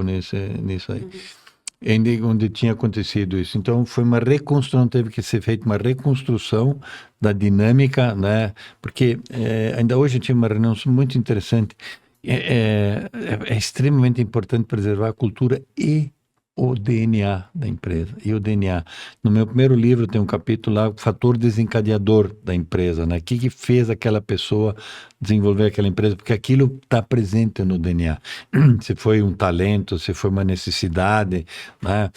nisso aí. Onde tinha acontecido isso. Então, foi uma reconstrução, teve que ser feita uma reconstrução da dinâmica, né? Porque ainda hoje eu tive uma reunião muito interessante. É extremamente importante preservar a cultura e o DNA da empresa. E o DNA. No meu primeiro livro tem um capítulo lá, o fator desencadeador da empresa, né? O que fez aquela pessoa desenvolver aquela empresa? Porque aquilo está presente no DNA. Se foi um talento, se foi uma necessidade, né?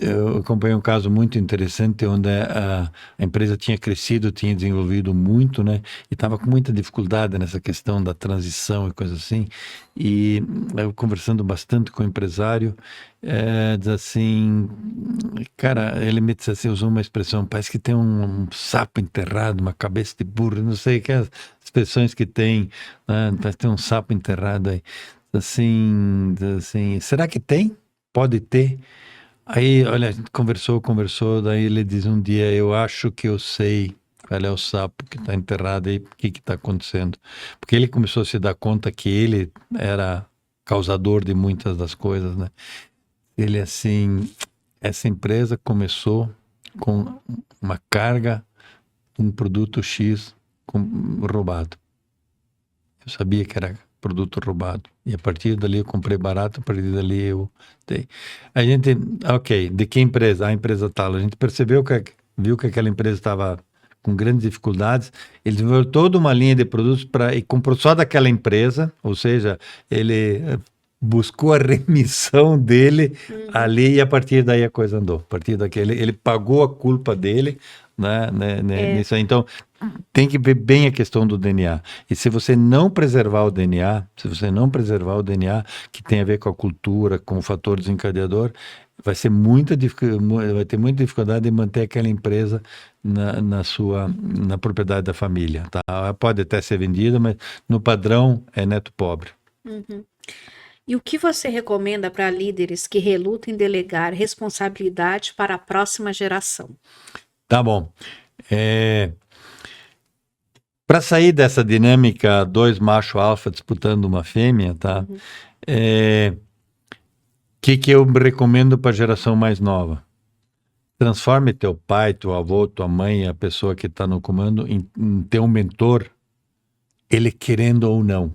Eu acompanhei um caso muito interessante onde a empresa tinha crescido, tinha desenvolvido muito, né? E estava com muita dificuldade nessa questão da transição e coisa assim. E eu conversando bastante com o empresário, diz assim, cara, ele me disse assim, usou uma expressão, parece que tem um sapo enterrado, uma cabeça de burro, não sei que as expressões que tem, né? Parece que tem um sapo enterrado aí. Diz assim, será que tem? Pode ter. Aí, olha, a gente conversou, daí ele diz um dia, eu acho que eu sei qual é o sapo que está enterrado aí, o que está acontecendo. Porque ele começou a se dar conta que ele era causador de muitas das coisas, né? Ele assim, essa empresa começou com uma carga, um produto X roubado. Eu sabia que era produto roubado. E a partir dali eu comprei barato, a partir dali eu dei. A gente, ok, de que empresa? A empresa tal. A gente viu que aquela empresa estava com grandes dificuldades. Ele desenvolveu toda uma linha de produtos e comprou só daquela empresa, ou seja, ele buscou a remissão dele ali e a partir daí a coisa andou. A partir daquele, ele pagou a culpa dele, né, nisso aí. Então, tem que ver bem a questão do DNA. E se você não preservar o DNA, que tem a ver com a cultura, com o fator desencadeador, vai ter muita dificuldade de manter aquela empresa na propriedade da família, tá? Ela pode até ser vendida, mas no padrão é neto pobre. Uhum. E o que você recomenda para líderes que relutam em delegar responsabilidade para a próxima geração? Tá bom. Para sair dessa dinâmica, dois macho alfa disputando uma fêmea, tá? Que eu recomendo para a geração mais nova? Transforme teu pai, teu avô, tua mãe, a pessoa que está no comando, em teu mentor, ele querendo ou não.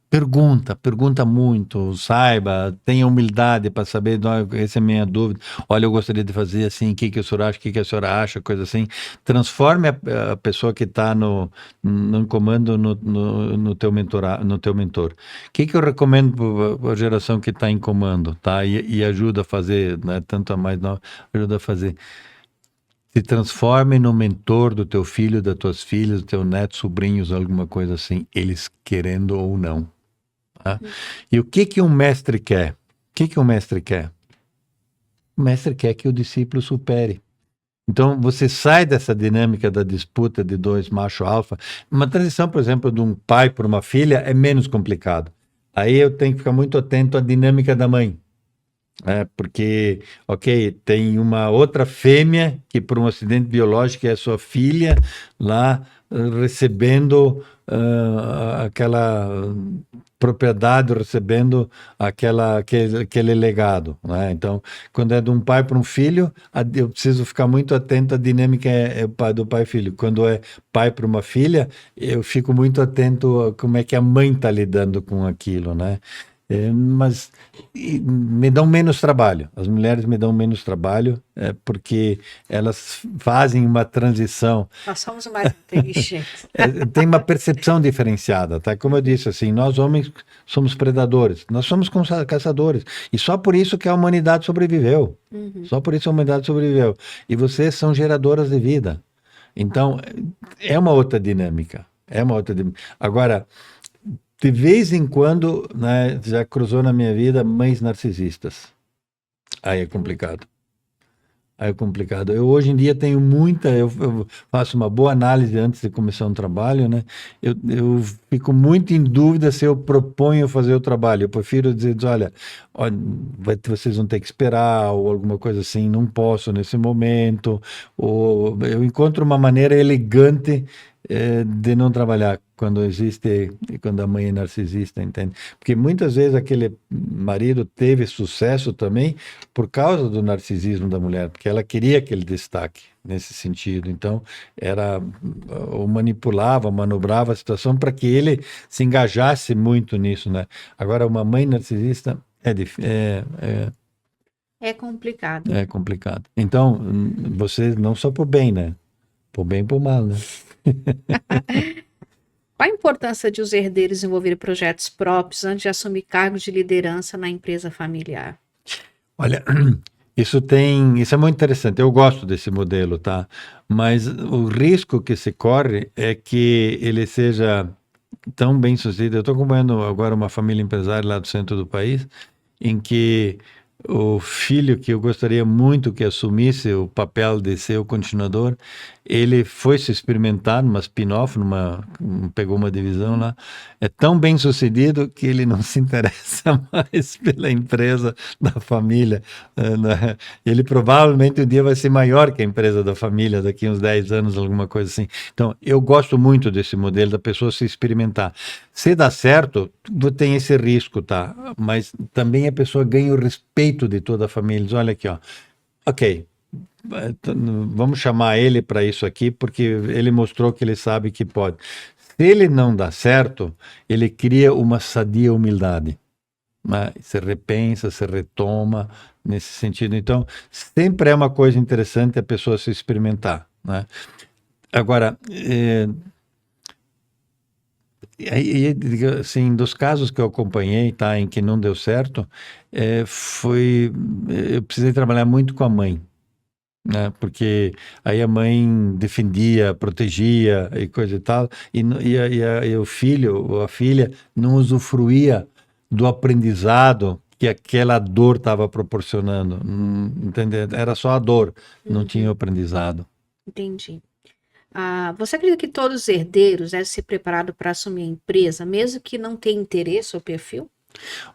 Pergunta muito, saiba, tenha humildade para saber, essa é a minha dúvida, olha, eu gostaria de fazer assim, o que o senhor acha, o que a senhora acha, coisa assim. Transforme a pessoa que está no comando no teu mentor. O que eu recomendo para a geração que está em comando, tá? E ajuda a fazer, né? Tanto a mais nova, ajuda a fazer. Se transforme no mentor do teu filho, das tuas filhas, do teu neto, sobrinhos, alguma coisa assim, eles querendo ou não. Tá? E o que um mestre quer? O que um mestre quer? O mestre quer que o discípulo supere. Então, você sai dessa dinâmica da disputa de dois macho alfa. Uma transição, por exemplo, de um pai para uma filha é menos complicado. Aí eu tenho que ficar muito atento à dinâmica da mãe. Porque, ok, tem uma outra fêmea que por um acidente biológico é sua filha lá recebendo aquela propriedade, recebendo aquele legado, né? Então, quando é de um pai para um filho, eu preciso ficar muito atento à dinâmica do pai e filho. Quando é pai para uma filha, eu fico muito atento a como é que a mãe está lidando com aquilo, né? Mas me dão menos trabalho. As mulheres me dão menos trabalho porque elas fazem uma transição. Nós somos mais inteligentes. Tem uma percepção diferenciada, tá? Como eu disse, assim, nós homens somos predadores, nós somos caçadores. E só por isso que a humanidade sobreviveu. Só por isso a humanidade sobreviveu. E vocês são geradoras de vida. Então, é uma outra dinâmica. Agora, de vez em quando, né, já cruzou na minha vida mães narcisistas. Aí é complicado. Eu hoje em dia tenho eu faço uma boa análise antes de começar um trabalho, né? Eu fico muito em dúvida se eu proponho fazer o trabalho. Eu prefiro dizer, olha, vocês vão ter que esperar, ou alguma coisa assim, não posso nesse momento, ou eu encontro uma maneira elegante de não trabalhar quando a mãe é narcisista, entende? Porque muitas vezes aquele marido teve sucesso também por causa do narcisismo da mulher, porque ela queria aquele destaque nesse sentido. Então, ou manobrava a situação para que ele se engajasse muito nisso, né? Agora, uma mãe narcisista é difícil. É complicado. É complicado. Então, você não só por bem, né? Por bem e por mal, né? Qual a importância de os herdeiros desenvolverem projetos próprios antes de assumir cargos de liderança na empresa familiar? Olha, isso é muito interessante. Eu gosto desse modelo, tá? Mas o risco que se corre é que ele seja tão bem sucedido. Eu estou acompanhando agora uma família empresária lá do centro do país, em que o filho que eu gostaria muito que assumisse o papel de ser o continuador, ele foi se experimentar numa spin-off, pegou uma divisão lá, é tão bem sucedido que ele não se interessa mais pela empresa da família. Né? Ele provavelmente um dia vai ser maior que a empresa da família, daqui uns 10 anos, alguma coisa assim. Então, eu gosto muito desse modelo da pessoa se experimentar. Se dá certo, tem esse risco, tá? Mas também a pessoa ganha o respeito de toda a família. Diz, olha aqui, ó. Ok, vamos chamar ele para isso aqui, porque ele mostrou que ele sabe que pode. Se ele não dá certo, ele cria uma sadia humildade. Né? Se repensa, se retoma nesse sentido. Então, sempre é uma coisa interessante a pessoa se experimentar. Né? Agora, assim, dos casos que eu acompanhei, tá, em que não deu certo, eu precisei trabalhar muito com a mãe, né, porque aí a mãe defendia, protegia e coisa e tal, e o filho ou a filha não usufruía do aprendizado que aquela dor estava proporcionando, entendeu? Era só a dor, não tinha o aprendizado. Entendi. Você acredita que todos os herdeiros devem ser preparados para assumir a empresa, mesmo que não tenha interesse ou perfil?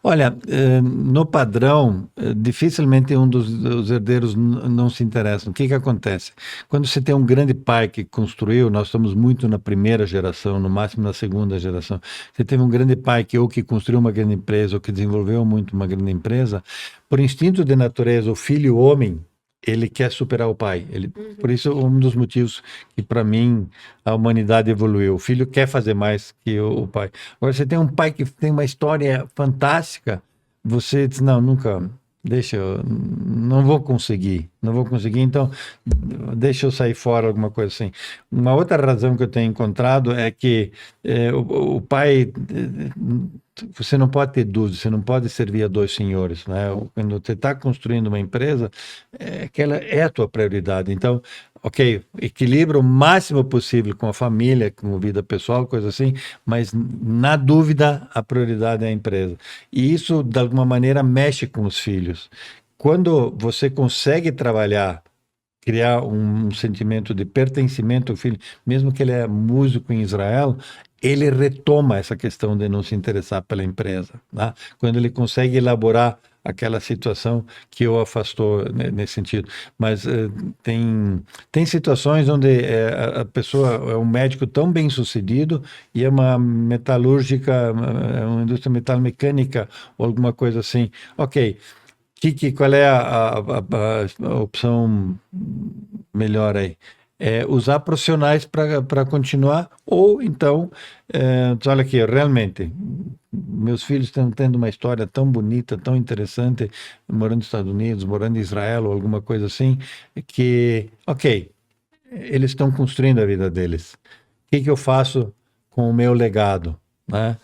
Olha, no padrão, dificilmente um dos herdeiros não se interessa. O que que acontece? Quando você tem um grande pai que construiu, nós estamos muito na primeira geração, no máximo na segunda geração. Você teve um grande pai que ou que construiu uma grande empresa ou que desenvolveu muito uma grande empresa, por instinto de natureza, o filho homem, ele quer superar o pai. Por isso, um dos motivos que, para mim, a humanidade evoluiu. O filho quer fazer mais que o pai. Agora, você tem um pai que tem uma história fantástica, você diz, não, nunca, deixa eu, não vou conseguir, não vou conseguir, então deixa eu sair fora, alguma coisa assim. Uma outra razão que eu tenho encontrado é que o pai, você não pode ter dúvida, você não pode servir a dois senhores, né? Quando você está construindo uma empresa, aquela é a tua prioridade. Então, ok, equilibra o máximo possível com a família, com a vida pessoal, coisa assim, mas na dúvida a prioridade é a empresa. E isso, de alguma maneira, mexe com os filhos. Quando você consegue trabalhar, criar um sentimento de pertencimento ao filho, mesmo que ele é músico em Israel, ele retoma essa questão de não se interessar pela empresa. Né? Quando ele consegue elaborar aquela situação que o afastou nesse sentido. Mas tem situações onde a pessoa é um médico tão bem sucedido e é uma metalúrgica, é uma indústria metalmecânica ou alguma coisa assim. Ok, qual é a opção melhor aí? É usar profissionais para continuar, ou então, olha aqui, realmente, meus filhos estão tendo uma história tão bonita, tão interessante, morando nos Estados Unidos, morando em Israel, ou alguma coisa assim, que, ok, eles estão construindo a vida deles. O que eu faço com o meu legado? Né?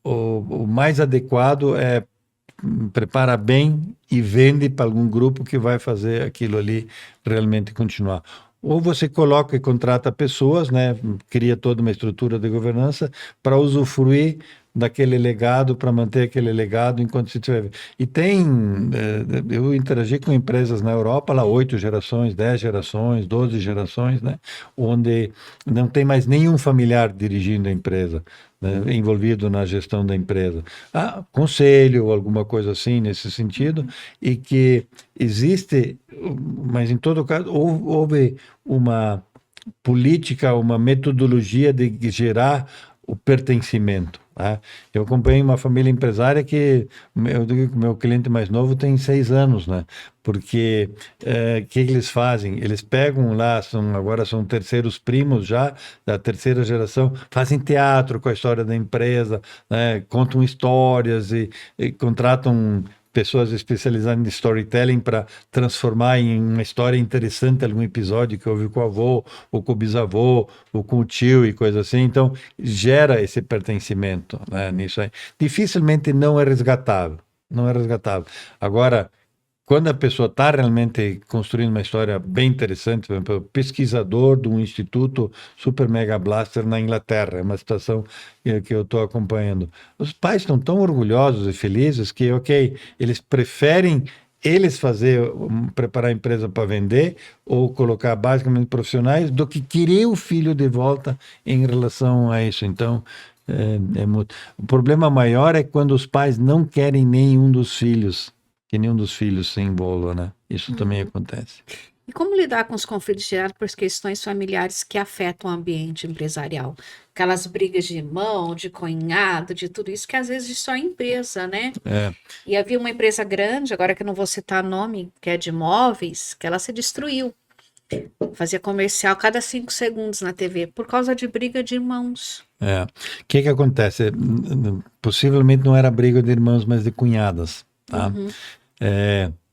O mais adequado é prepara bem e vende para algum grupo que vai fazer aquilo ali realmente continuar. Ou você coloca e contrata pessoas, né, cria toda uma estrutura de governança para usufruir daquele legado, para manter aquele legado enquanto se tiver. E eu interagi com empresas na Europa, lá 8 gerações, 10 gerações, 12 gerações, né, onde não tem mais nenhum familiar dirigindo a empresa, né, envolvido na gestão da empresa. Conselho ou alguma coisa assim nesse sentido, e que existe, mas em todo caso, houve uma política, uma metodologia de gerar o pertencimento. Tá? Eu acompanhei uma família empresária que eu digo que o meu cliente mais novo tem 6 anos, né? Porque que eles fazem? Eles pegam lá, agora são terceiros primos já, da terceira geração, fazem teatro com a história da empresa, né? Contam histórias e contratam pessoas especializadas em storytelling para transformar em uma história interessante algum episódio que ouviu com o avô, ou com o bisavô, ou com o tio e coisa assim. Então, gera esse pertencimento, né, nisso aí. Dificilmente não é resgatável. Não é resgatável. Agora, quando a pessoa está realmente construindo uma história bem interessante, por exemplo, pesquisador de um instituto super mega blaster na Inglaterra, é uma situação que eu estou acompanhando. Os pais estão tão orgulhosos e felizes que, ok, eles preferem eles preparar a empresa para vender ou colocar basicamente profissionais do que querer o filho de volta em relação a isso. Então, o problema maior é quando os pais não querem nenhum dos filhos, que nenhum dos filhos se envolva, né? Isso também acontece. E como lidar com os conflitos gerados por questões familiares que afetam o ambiente empresarial? Aquelas brigas de irmão, de cunhado, de tudo isso, que às vezes só é empresa, né? E havia uma empresa grande, agora que eu não vou citar nome, que é de imóveis, que ela se destruiu. Fazia comercial cada 5 segundos na TV, por causa de briga de irmãos. O que acontece? Possivelmente não era briga de irmãos, mas de cunhadas, tá?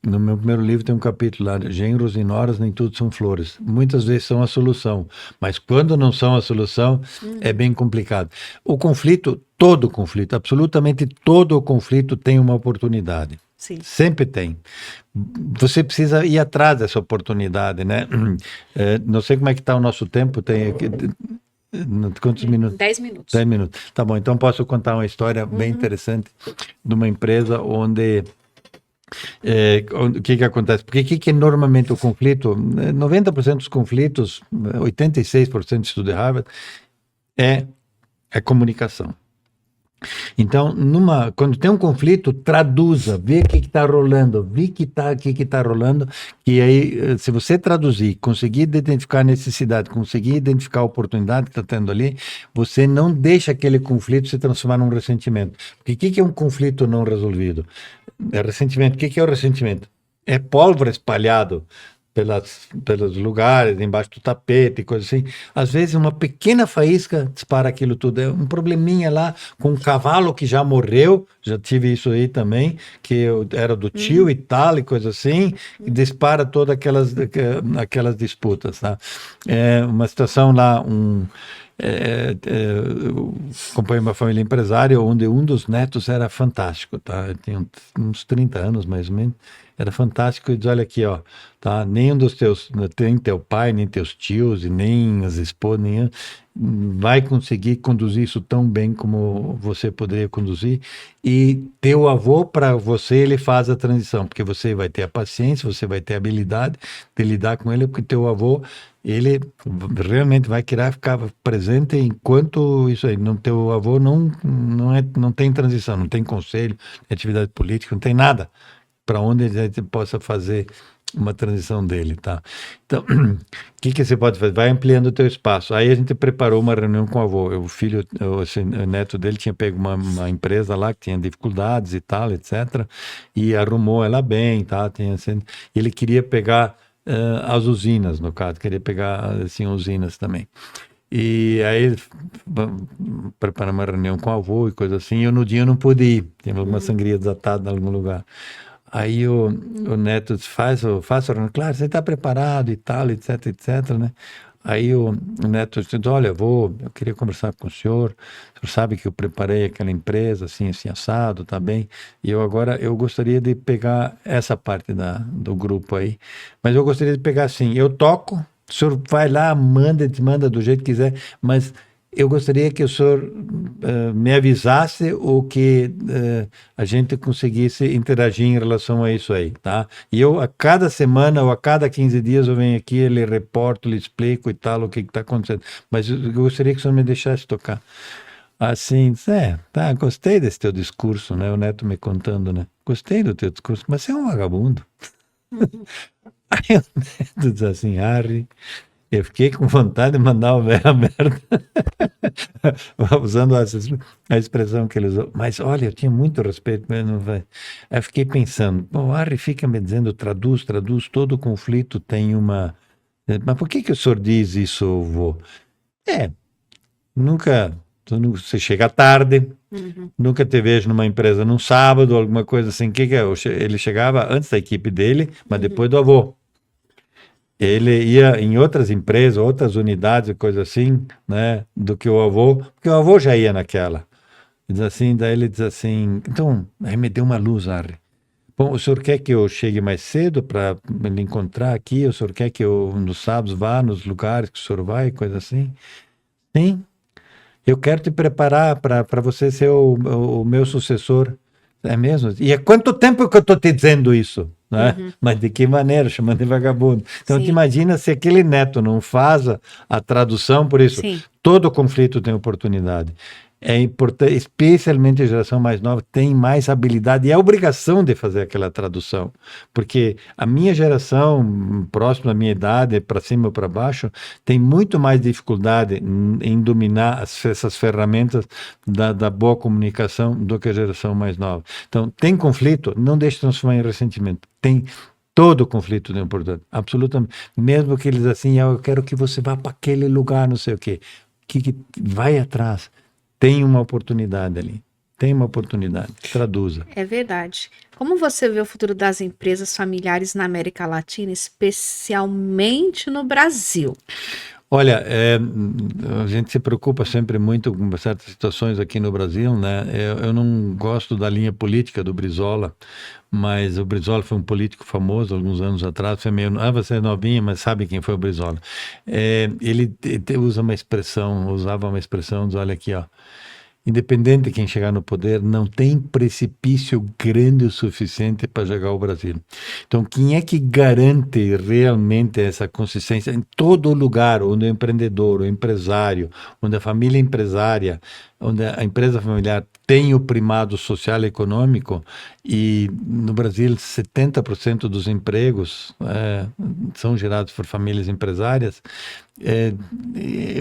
No meu primeiro livro tem um capítulo lá, Genros e Noras, nem tudo são flores. Muitas vezes são a solução, mas quando não são a solução, é bem complicado. O conflito, todo conflito, absolutamente todo o conflito tem uma oportunidade. Sim. Sempre tem. Você precisa ir atrás dessa oportunidade, né? Não sei como é que está o nosso tempo, tem aqui... Quantos minutos? 10 minutos. 10 minutos. Tá bom, então posso contar uma história bem interessante de uma empresa onde... o que acontece? Porque que normalmente o conflito, 90% dos conflitos, 86% de estudo de Harvard, é comunicação. Então, quando tem um conflito, traduza, vê o que está rolando, vê o que está rolando, e aí, se você traduzir, conseguir identificar a necessidade, conseguir identificar a oportunidade que está tendo ali, você não deixa aquele conflito se transformar num ressentimento. Porque o que é um conflito não resolvido? É ressentimento. O que é o ressentimento? É pólvora espalhado pelos lugares, embaixo do tapete, coisa assim. Às vezes uma pequena faísca dispara aquilo tudo. É um probleminha lá com um cavalo que já morreu, já tive isso aí também, que era do tio e tal, e coisa assim, e dispara todas aquelas disputas, tá? É uma situação lá, eu acompanho uma família empresária onde um dos netos era fantástico, tá? Ele tinha uns 30 anos, mais ou menos. Era fantástico e diz, olha aqui, ó, tá? Nenhum dos teus, nem teu pai, nem teus tios, e nem as esposas, nem vai conseguir conduzir isso tão bem como você poderia conduzir. E teu avô, para você, ele faz a transição, porque você vai ter a paciência, você vai ter a habilidade de lidar com ele, porque teu avô, ele realmente vai querer ficar presente enquanto isso aí. Teu avô não tem transição, não tem conselho, não tem atividade política, não tem nada para onde a gente possa fazer uma transição dele, tá? Então, o que você pode fazer? Vai ampliando o teu espaço. Aí a gente preparou uma reunião com o avô. O neto dele tinha pego uma empresa lá que tinha dificuldades e tal, etc. E arrumou ela bem, tá? Ele queria pegar as usinas, no caso, queria pegar, assim, usinas também. E aí preparamos uma reunião com o avô e coisa assim, e eu no dia não pude ir, tinha alguma sangria desatada em algum lugar. Aí o neto disse, faça a reunião, claro, você está preparado e tal, etc, né? Aí o neto disse, olha, eu queria conversar com o senhor sabe que eu preparei aquela empresa, assim, assado, tá bem? E eu gostaria de pegar essa parte do grupo aí, mas eu gostaria de pegar assim, eu toco, o senhor vai lá, manda do jeito que quiser, mas eu gostaria que o senhor me avisasse ou que a gente conseguisse interagir em relação a isso aí, tá? E eu, a cada semana ou a cada 15 dias, eu venho aqui, ele reporto, lhe explico e tal, o que está acontecendo. Mas eu gostaria que o senhor me deixasse tocar. Assim, tá, gostei desse teu discurso, né? O neto me contando, né? Gostei do teu discurso, mas você é um vagabundo. Aí o neto diz assim, Harry... Eu fiquei com vontade de mandar o velho a merda, usando a expressão que ele usou. Mas olha, eu tinha muito respeito, mas não vai. Aí eu fiquei pensando, o Harry fica me dizendo, traduz, todo conflito tem uma... Mas por que o senhor diz isso, vô? Nunca Então, você chega tarde, nunca te vejo numa empresa num sábado, alguma coisa assim. Que é? Ele chegava antes da equipe dele, mas depois do avô. Ele ia em outras empresas, outras unidades, coisa assim, né, do que o avô, porque o avô já ia naquela. Diz assim, daí ele diz assim, então, aí me deu uma luz, Harry. Bom, o senhor quer que eu chegue mais cedo para me encontrar aqui? O senhor quer que eu, nos sábados, vá nos lugares que o senhor vai, coisa assim? Sim, eu quero te preparar para você ser o meu sucessor. É mesmo? E há quanto tempo que eu estou te dizendo isso? Né? Mas de que maneira? Chamando de vagabundo. Então, te imagina se aquele neto não faz a tradução, por isso, Sim. todo conflito tem oportunidade. É importante, especialmente a geração mais nova, tem mais habilidade e a obrigação de fazer aquela tradução. Porque a minha geração, próxima à minha idade, para cima ou para baixo, tem muito mais dificuldade em dominar essas ferramentas da boa comunicação do que a geração mais nova. Então, tem conflito, não deixe transformar em ressentimento. Tem todo conflito tem oportunidade, absolutamente. Mesmo que eles assim, eu quero que você vá para aquele lugar, não sei o quê. Que vai atrás. Tem uma oportunidade ali. Tem uma oportunidade. Traduza. É verdade. Como você vê o futuro das empresas familiares na América Latina, especialmente no Brasil? Olha, a gente se preocupa sempre muito com certas situações aqui no Brasil, né? Eu não gosto da linha política do Brizola, mas o Brizola foi um político famoso alguns anos atrás. Foi meio, você é novinha, mas sabe quem foi o Brizola? Ele usava uma expressão, diz, olha aqui, ó. Independente de quem chegar no poder, não tem precipício grande o suficiente para jogar o Brasil. Então, quem é que garante realmente essa consistência em todo lugar onde o empreendedor, o empresário, onde a família empresária, onde a empresa familiar tem o primado social e econômico, e no Brasil 70% dos empregos são gerados por famílias empresárias,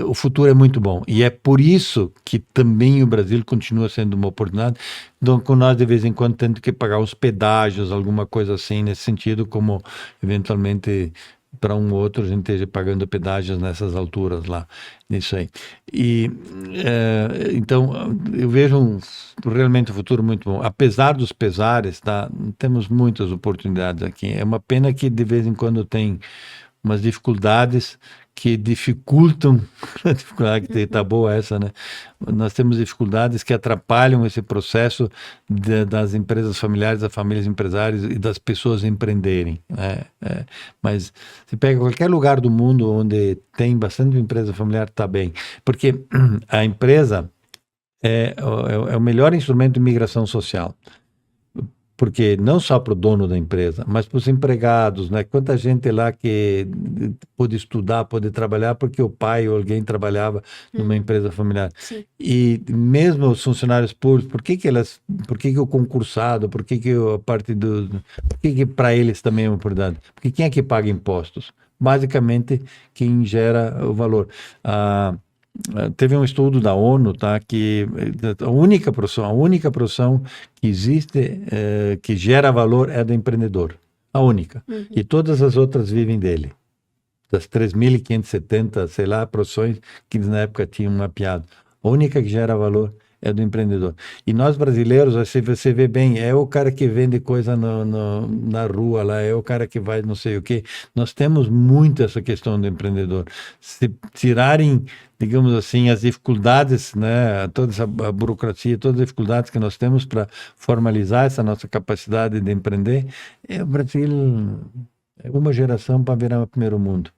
o futuro é muito bom. E é por isso que também o Brasil continua sendo uma oportunidade, então, com nós de vez em quando tendo que pagar os pedágios, alguma coisa assim nesse sentido, como eventualmente para um outro a gente esteja pagando pedágios nessas alturas lá, nisso aí. E então eu vejo realmente um futuro muito bom. Apesar dos pesares, tá? Temos muitas oportunidades aqui. É uma pena que de vez em quando tem umas dificuldades que dificultam, a dificuldade que está boa essa, né? Nós temos dificuldades que atrapalham esse processo das empresas familiares, das famílias empresárias e das pessoas empreenderem. Mas se pega qualquer lugar do mundo onde tem bastante empresa familiar, está bem. Porque a empresa é o melhor instrumento de migração social. Porque não só para o dono da empresa, mas para os empregados, né? Quanta gente lá que pôde estudar, pôde trabalhar, porque o pai ou alguém trabalhava numa empresa familiar. Sim. E mesmo os funcionários públicos, por que o concursado, por que para eles também é uma oportunidade? Porque quem é que paga impostos? Basicamente, quem gera o valor. Teve um estudo da ONU, tá, que a única profissão que existe que gera valor é a do empreendedor, a única. E todas as outras vivem dele. Das 3.570, sei lá, profissões que na época tinham mapeado. A única que gera valor é do empreendedor. E nós brasileiros, você vê bem, é o cara que vende coisa na rua lá, é o cara que vai não sei o quê. Nós temos muito essa questão do empreendedor. Se tirarem, digamos assim, as dificuldades, né, toda essa burocracia, todas as dificuldades que nós temos para formalizar essa nossa capacidade de empreender, o Brasil é uma geração para virar o primeiro mundo.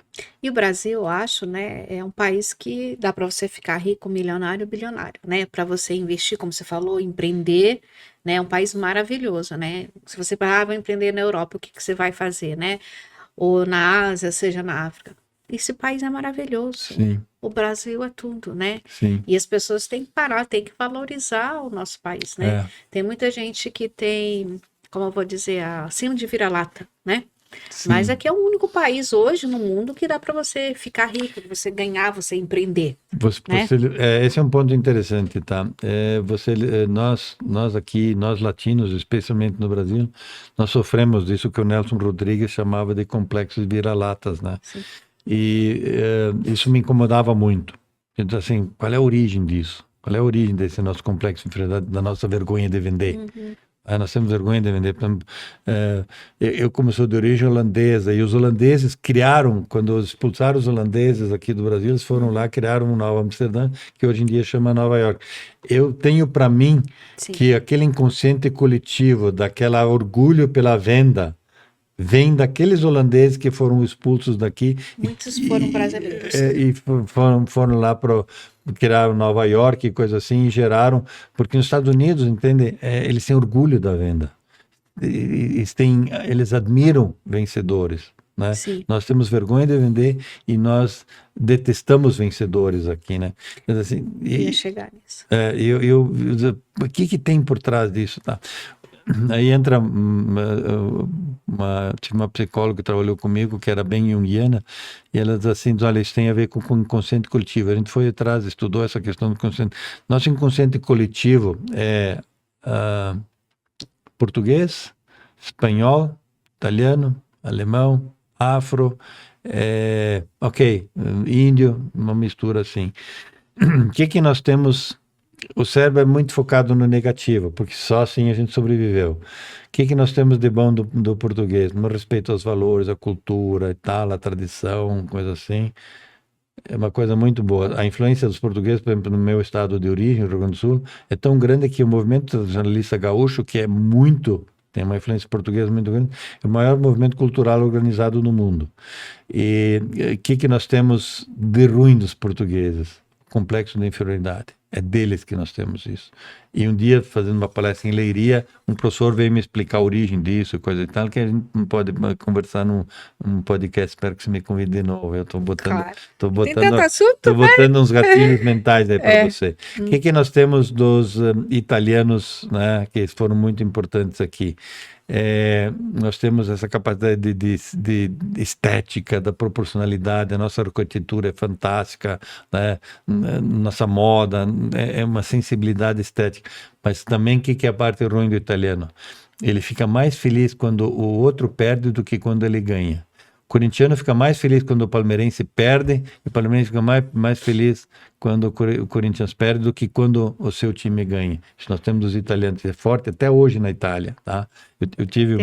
E o Brasil, eu acho, né, é um país que dá para você ficar rico, milionário, bilionário, né? Para você investir, como você falou, empreender, né? É um país maravilhoso, né? Se você vai empreender na Europa, o que você vai fazer, né? Ou na Ásia, seja na África. Esse país é maravilhoso. Sim. O Brasil é tudo, né? Sim. E as pessoas têm que parar, têm que valorizar o nosso país, né? Tem muita gente que tem, como eu vou dizer, a síndrome de vira-lata, né? Sim. Mas aqui é o único país hoje no mundo que dá para você ficar rico, você ganhar, você empreender. Né? Esse é um ponto interessante, tá? Nós aqui, nós latinos, especialmente no Brasil, nós sofremos disso que o Nelson Rodrigues chamava de complexos vira-latas, né? Sim. E isso me incomodava muito. Então, assim, qual é a origem disso? Qual é a origem desse nosso complexo de inferioridade, da nossa vergonha de vender? Nós temos vergonha de vender. Eu, como sou de origem holandesa, e os holandeses criaram, quando expulsaram os holandeses aqui do Brasil, eles foram lá, criaram um Nova Amsterdã, que hoje em dia chama Nova York. Eu tenho para mim que aquele inconsciente coletivo, daquela orgulho pela venda, vem daqueles holandeses que foram expulsos daqui. Muitos foram brasileiros. E foram lá para criaram Nova York e coisa assim, e geraram, porque nos Estados Unidos, entende, eles têm orgulho da venda. Eles admiram vencedores, né? Nós temos vergonha de vender e nós detestamos vencedores aqui, né? Mas, assim, ia chegar nisso. O que tem por trás disso, tá? Aí entra tive uma psicóloga que trabalhou comigo, que era bem junguiana, e ela diz assim, olha, isso tem a ver com o inconsciente coletivo. A gente foi atrás, estudou essa questão do inconsciente. Nosso inconsciente coletivo é português, espanhol, italiano, alemão, afro, índio, uma mistura assim. O que nós temos? O cérebro é muito focado no negativo, porque só assim a gente sobreviveu. O que nós temos de bom do português? No respeito aos valores, à cultura e tal, à tradição, coisa assim. É uma coisa muito boa. A influência dos portugueses, por exemplo, no meu estado de origem, Rio Grande do Sul, é tão grande que o movimento tradicionalista gaúcho, que tem uma influência portuguesa muito grande, é o maior movimento cultural organizado no mundo. E o que nós temos de ruim dos portugueses? Complexo de inferioridade. É deles que nós temos isso. E um dia, fazendo uma palestra em Leiria, um professor veio me explicar a origem disso, coisa e tal, que a gente não pode conversar num podcast. Espero que você me convide de novo. Eu estou botando, botando uns gatilhos mentais aí para você. O que nós temos dos italianos, né, que foram muito importantes aqui? Nós temos essa capacidade de estética, da proporcionalidade, a nossa arquitetura é fantástica, né? Nossa moda é uma sensibilidade estética, mas também o que é a parte ruim do italiano? Ele fica mais feliz quando o outro perde do que quando ele ganha. O corintiano fica mais feliz quando o palmeirense perde, e o palmeirense fica mais feliz quando o Corinthians perde do que quando o seu time ganha. Isso nós temos os italianos, é forte até hoje na Itália, tá? Eu tive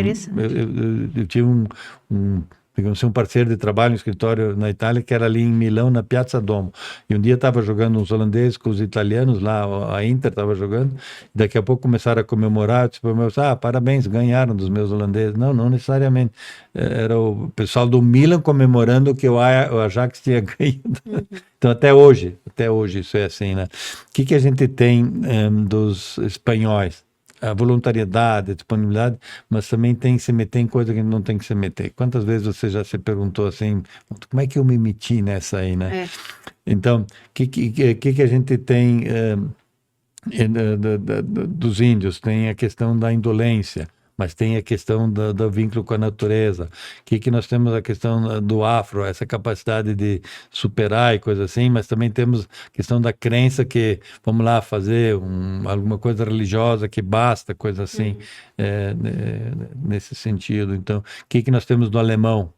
digamos assim, um parceiro de trabalho, um escritório na Itália, que era ali em Milão, na Piazza Domo. E um dia estava jogando uns holandeses com os italianos, lá a Inter estava jogando, daqui a pouco começaram a comemorar, tipo, parabéns, ganharam dos meus holandeses. Não necessariamente. Era o pessoal do Milan comemorando que o Ajax tinha ganhado. Então, até hoje isso é assim, né? O que a gente tem dos espanhóis? A voluntariedade, a disponibilidade, mas também tem que se meter em coisa que não tem que se meter. Quantas vezes você já se perguntou assim, como é que eu me meti nessa aí, né? Então, o que a gente tem dos índios? Tem a questão da indolência, mas tem a questão do vínculo com a natureza. O que nós temos? A questão do afro, essa capacidade de superar e coisa assim, mas também temos a questão da crença que vamos lá fazer alguma coisa religiosa que basta, coisa assim, nesse sentido. Então, o que nós temos do alemão?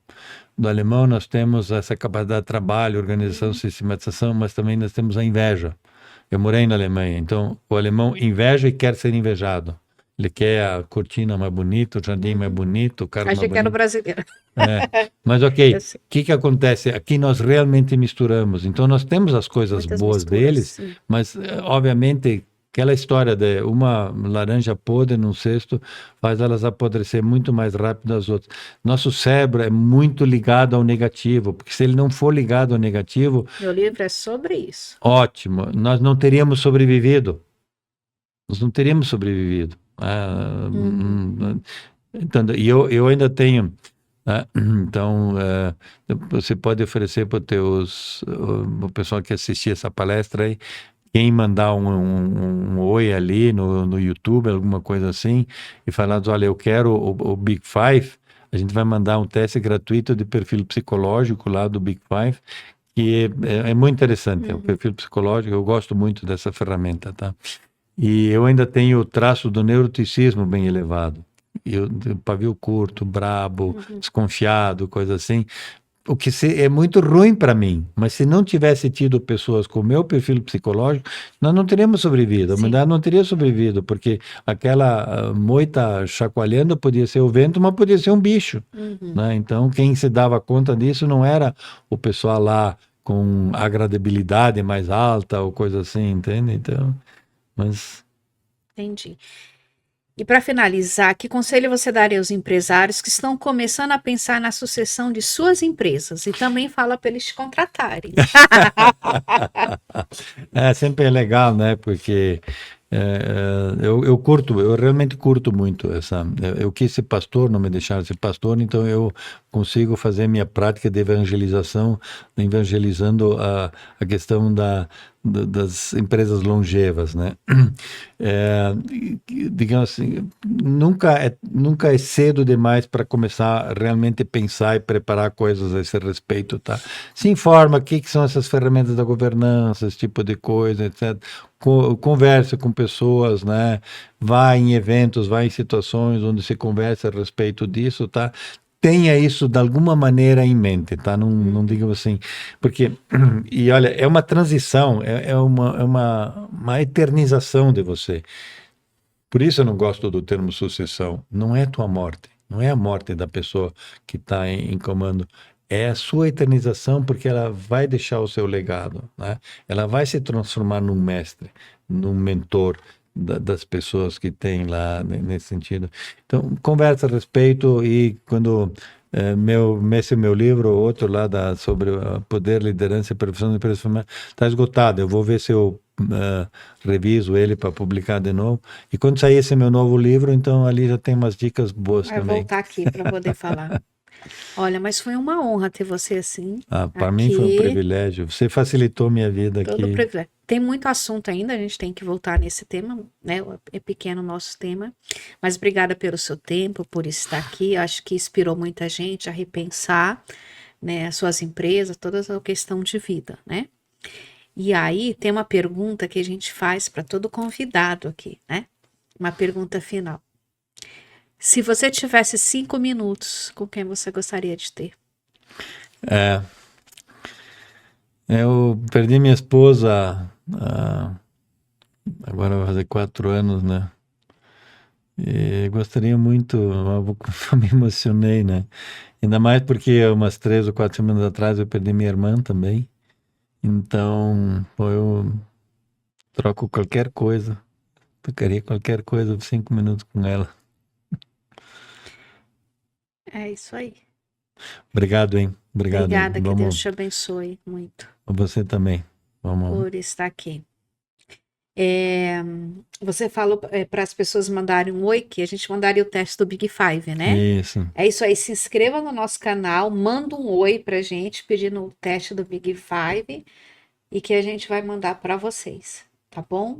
Do alemão nós temos essa capacidade de trabalho, organização, sistematização, mas também nós temos a inveja. Eu morei na Alemanha, então o alemão inveja e quer ser invejado. Ele quer a cortina mais bonita, o jardim mais bonito, o carro mais bonito. Achei que era o brasileiro. Mas ok, o que acontece? Aqui nós realmente misturamos. Então nós temos as coisas boas deles, mas obviamente aquela história de uma laranja podre num cesto faz elas apodrecer muito mais rápido das outras. Nosso cérebro é muito ligado ao negativo, porque se ele não for ligado ao negativo... Meu livro é sobre isso. Ótimo, nós não teríamos sobrevivido. Então, e eu ainda tenho, então você pode oferecer para o pessoal que assistir essa palestra aí, quem mandar um oi ali no YouTube, alguma coisa assim, e falar, olha, eu quero o Big Five, a gente vai mandar um teste gratuito de perfil psicológico lá do Big Five, que é muito interessante, é um perfil psicológico, eu gosto muito dessa ferramenta, tá? E eu ainda tenho o traço do neuroticismo bem elevado. Pavio curto, brabo, desconfiado, coisa assim. é muito ruim para mim, mas se não tivesse tido pessoas com o meu perfil psicológico, nós não teríamos sobrevivido, a Sim. humanidade não teria sobrevivido, porque aquela moita chacoalhando podia ser o vento, mas podia ser um bicho, Uhum. né? Então, quem se dava conta disso não era o pessoal lá com agradabilidade mais alta ou coisa assim, entende? Então, mas... Entendi. E para finalizar, que conselho você daria aos empresários que estão começando a pensar na sucessão de suas empresas? E também fala para eles te contratarem. Sempre é legal, né? Porque eu curto, eu realmente curto muito essa. Eu quis ser pastor, não me deixaram ser pastor, então eu consigo fazer minha prática de evangelização, evangelizando a questão das empresas longevas, né? Digamos assim, nunca é cedo demais para começar a realmente pensar e preparar coisas a esse respeito, tá? Se informa o que são essas ferramentas da governança, esse tipo de coisa, etc. Conversa com pessoas, né? Vai em eventos, vai em situações onde se conversa a respeito disso, tá? Tenha isso de alguma maneira em mente, tá? Não diga assim, porque, e olha, é uma transição, uma eternização de você. Por isso eu não gosto do termo sucessão. Não é tua morte, não é a morte da pessoa que está em comando. É a sua eternização, porque ela vai deixar o seu legado, né? Ela vai se transformar num mestre, num mentor das pessoas que tem lá nesse sentido. Então, conversa a respeito e quando esse meu livro, outro lá sobre poder, liderança e profissão de empresa familiar, está esgotado. Eu vou ver se eu reviso ele para publicar de novo. E quando sair esse meu novo livro, então ali já tem umas dicas boas Vai também. voltar aqui para poder falar. Olha, mas foi uma honra ter você assim, Para mim foi um aqui. privilégio. Você facilitou minha vida Todo aqui. privilégio. Tem muito assunto ainda, a gente tem que voltar nesse tema, né? É pequeno o nosso tema. Mas obrigada pelo seu tempo, por estar aqui. Eu acho que inspirou muita gente a repensar, né, as suas empresas, toda a questão de vida, né? E aí tem uma pergunta que a gente faz para todo convidado aqui, né? Uma pergunta final. Se você tivesse 5 minutos, com quem você gostaria de ter? É, eu perdi minha esposa, agora vai fazer 4 anos, né? E gostaria muito, eu me emocionei, né? Ainda mais porque umas 3 ou 4 semanas atrás eu perdi minha irmã também. Então, pô, eu troco qualquer coisa, tocaria qualquer coisa por 5 minutos com ela. É isso aí. Obrigado, hein? Obrigado, hein? Obrigada, que Deus Vamos, te abençoe muito você também. Vamos. por estar aqui. É, você falou para as pessoas mandarem um oi, que a gente mandaria o teste do Big Five, né? Isso. É isso aí, se inscreva no nosso canal, manda um oi pra gente pedindo o teste do Big Five e que a gente vai mandar para vocês, tá bom?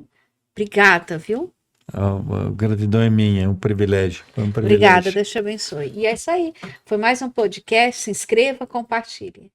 Obrigada, viu? A gratidão é minha, é um privilégio. Foi um Obrigada, privilégio. Deus te abençoe. E é isso aí. Foi mais um podcast. Se inscreva, compartilhe.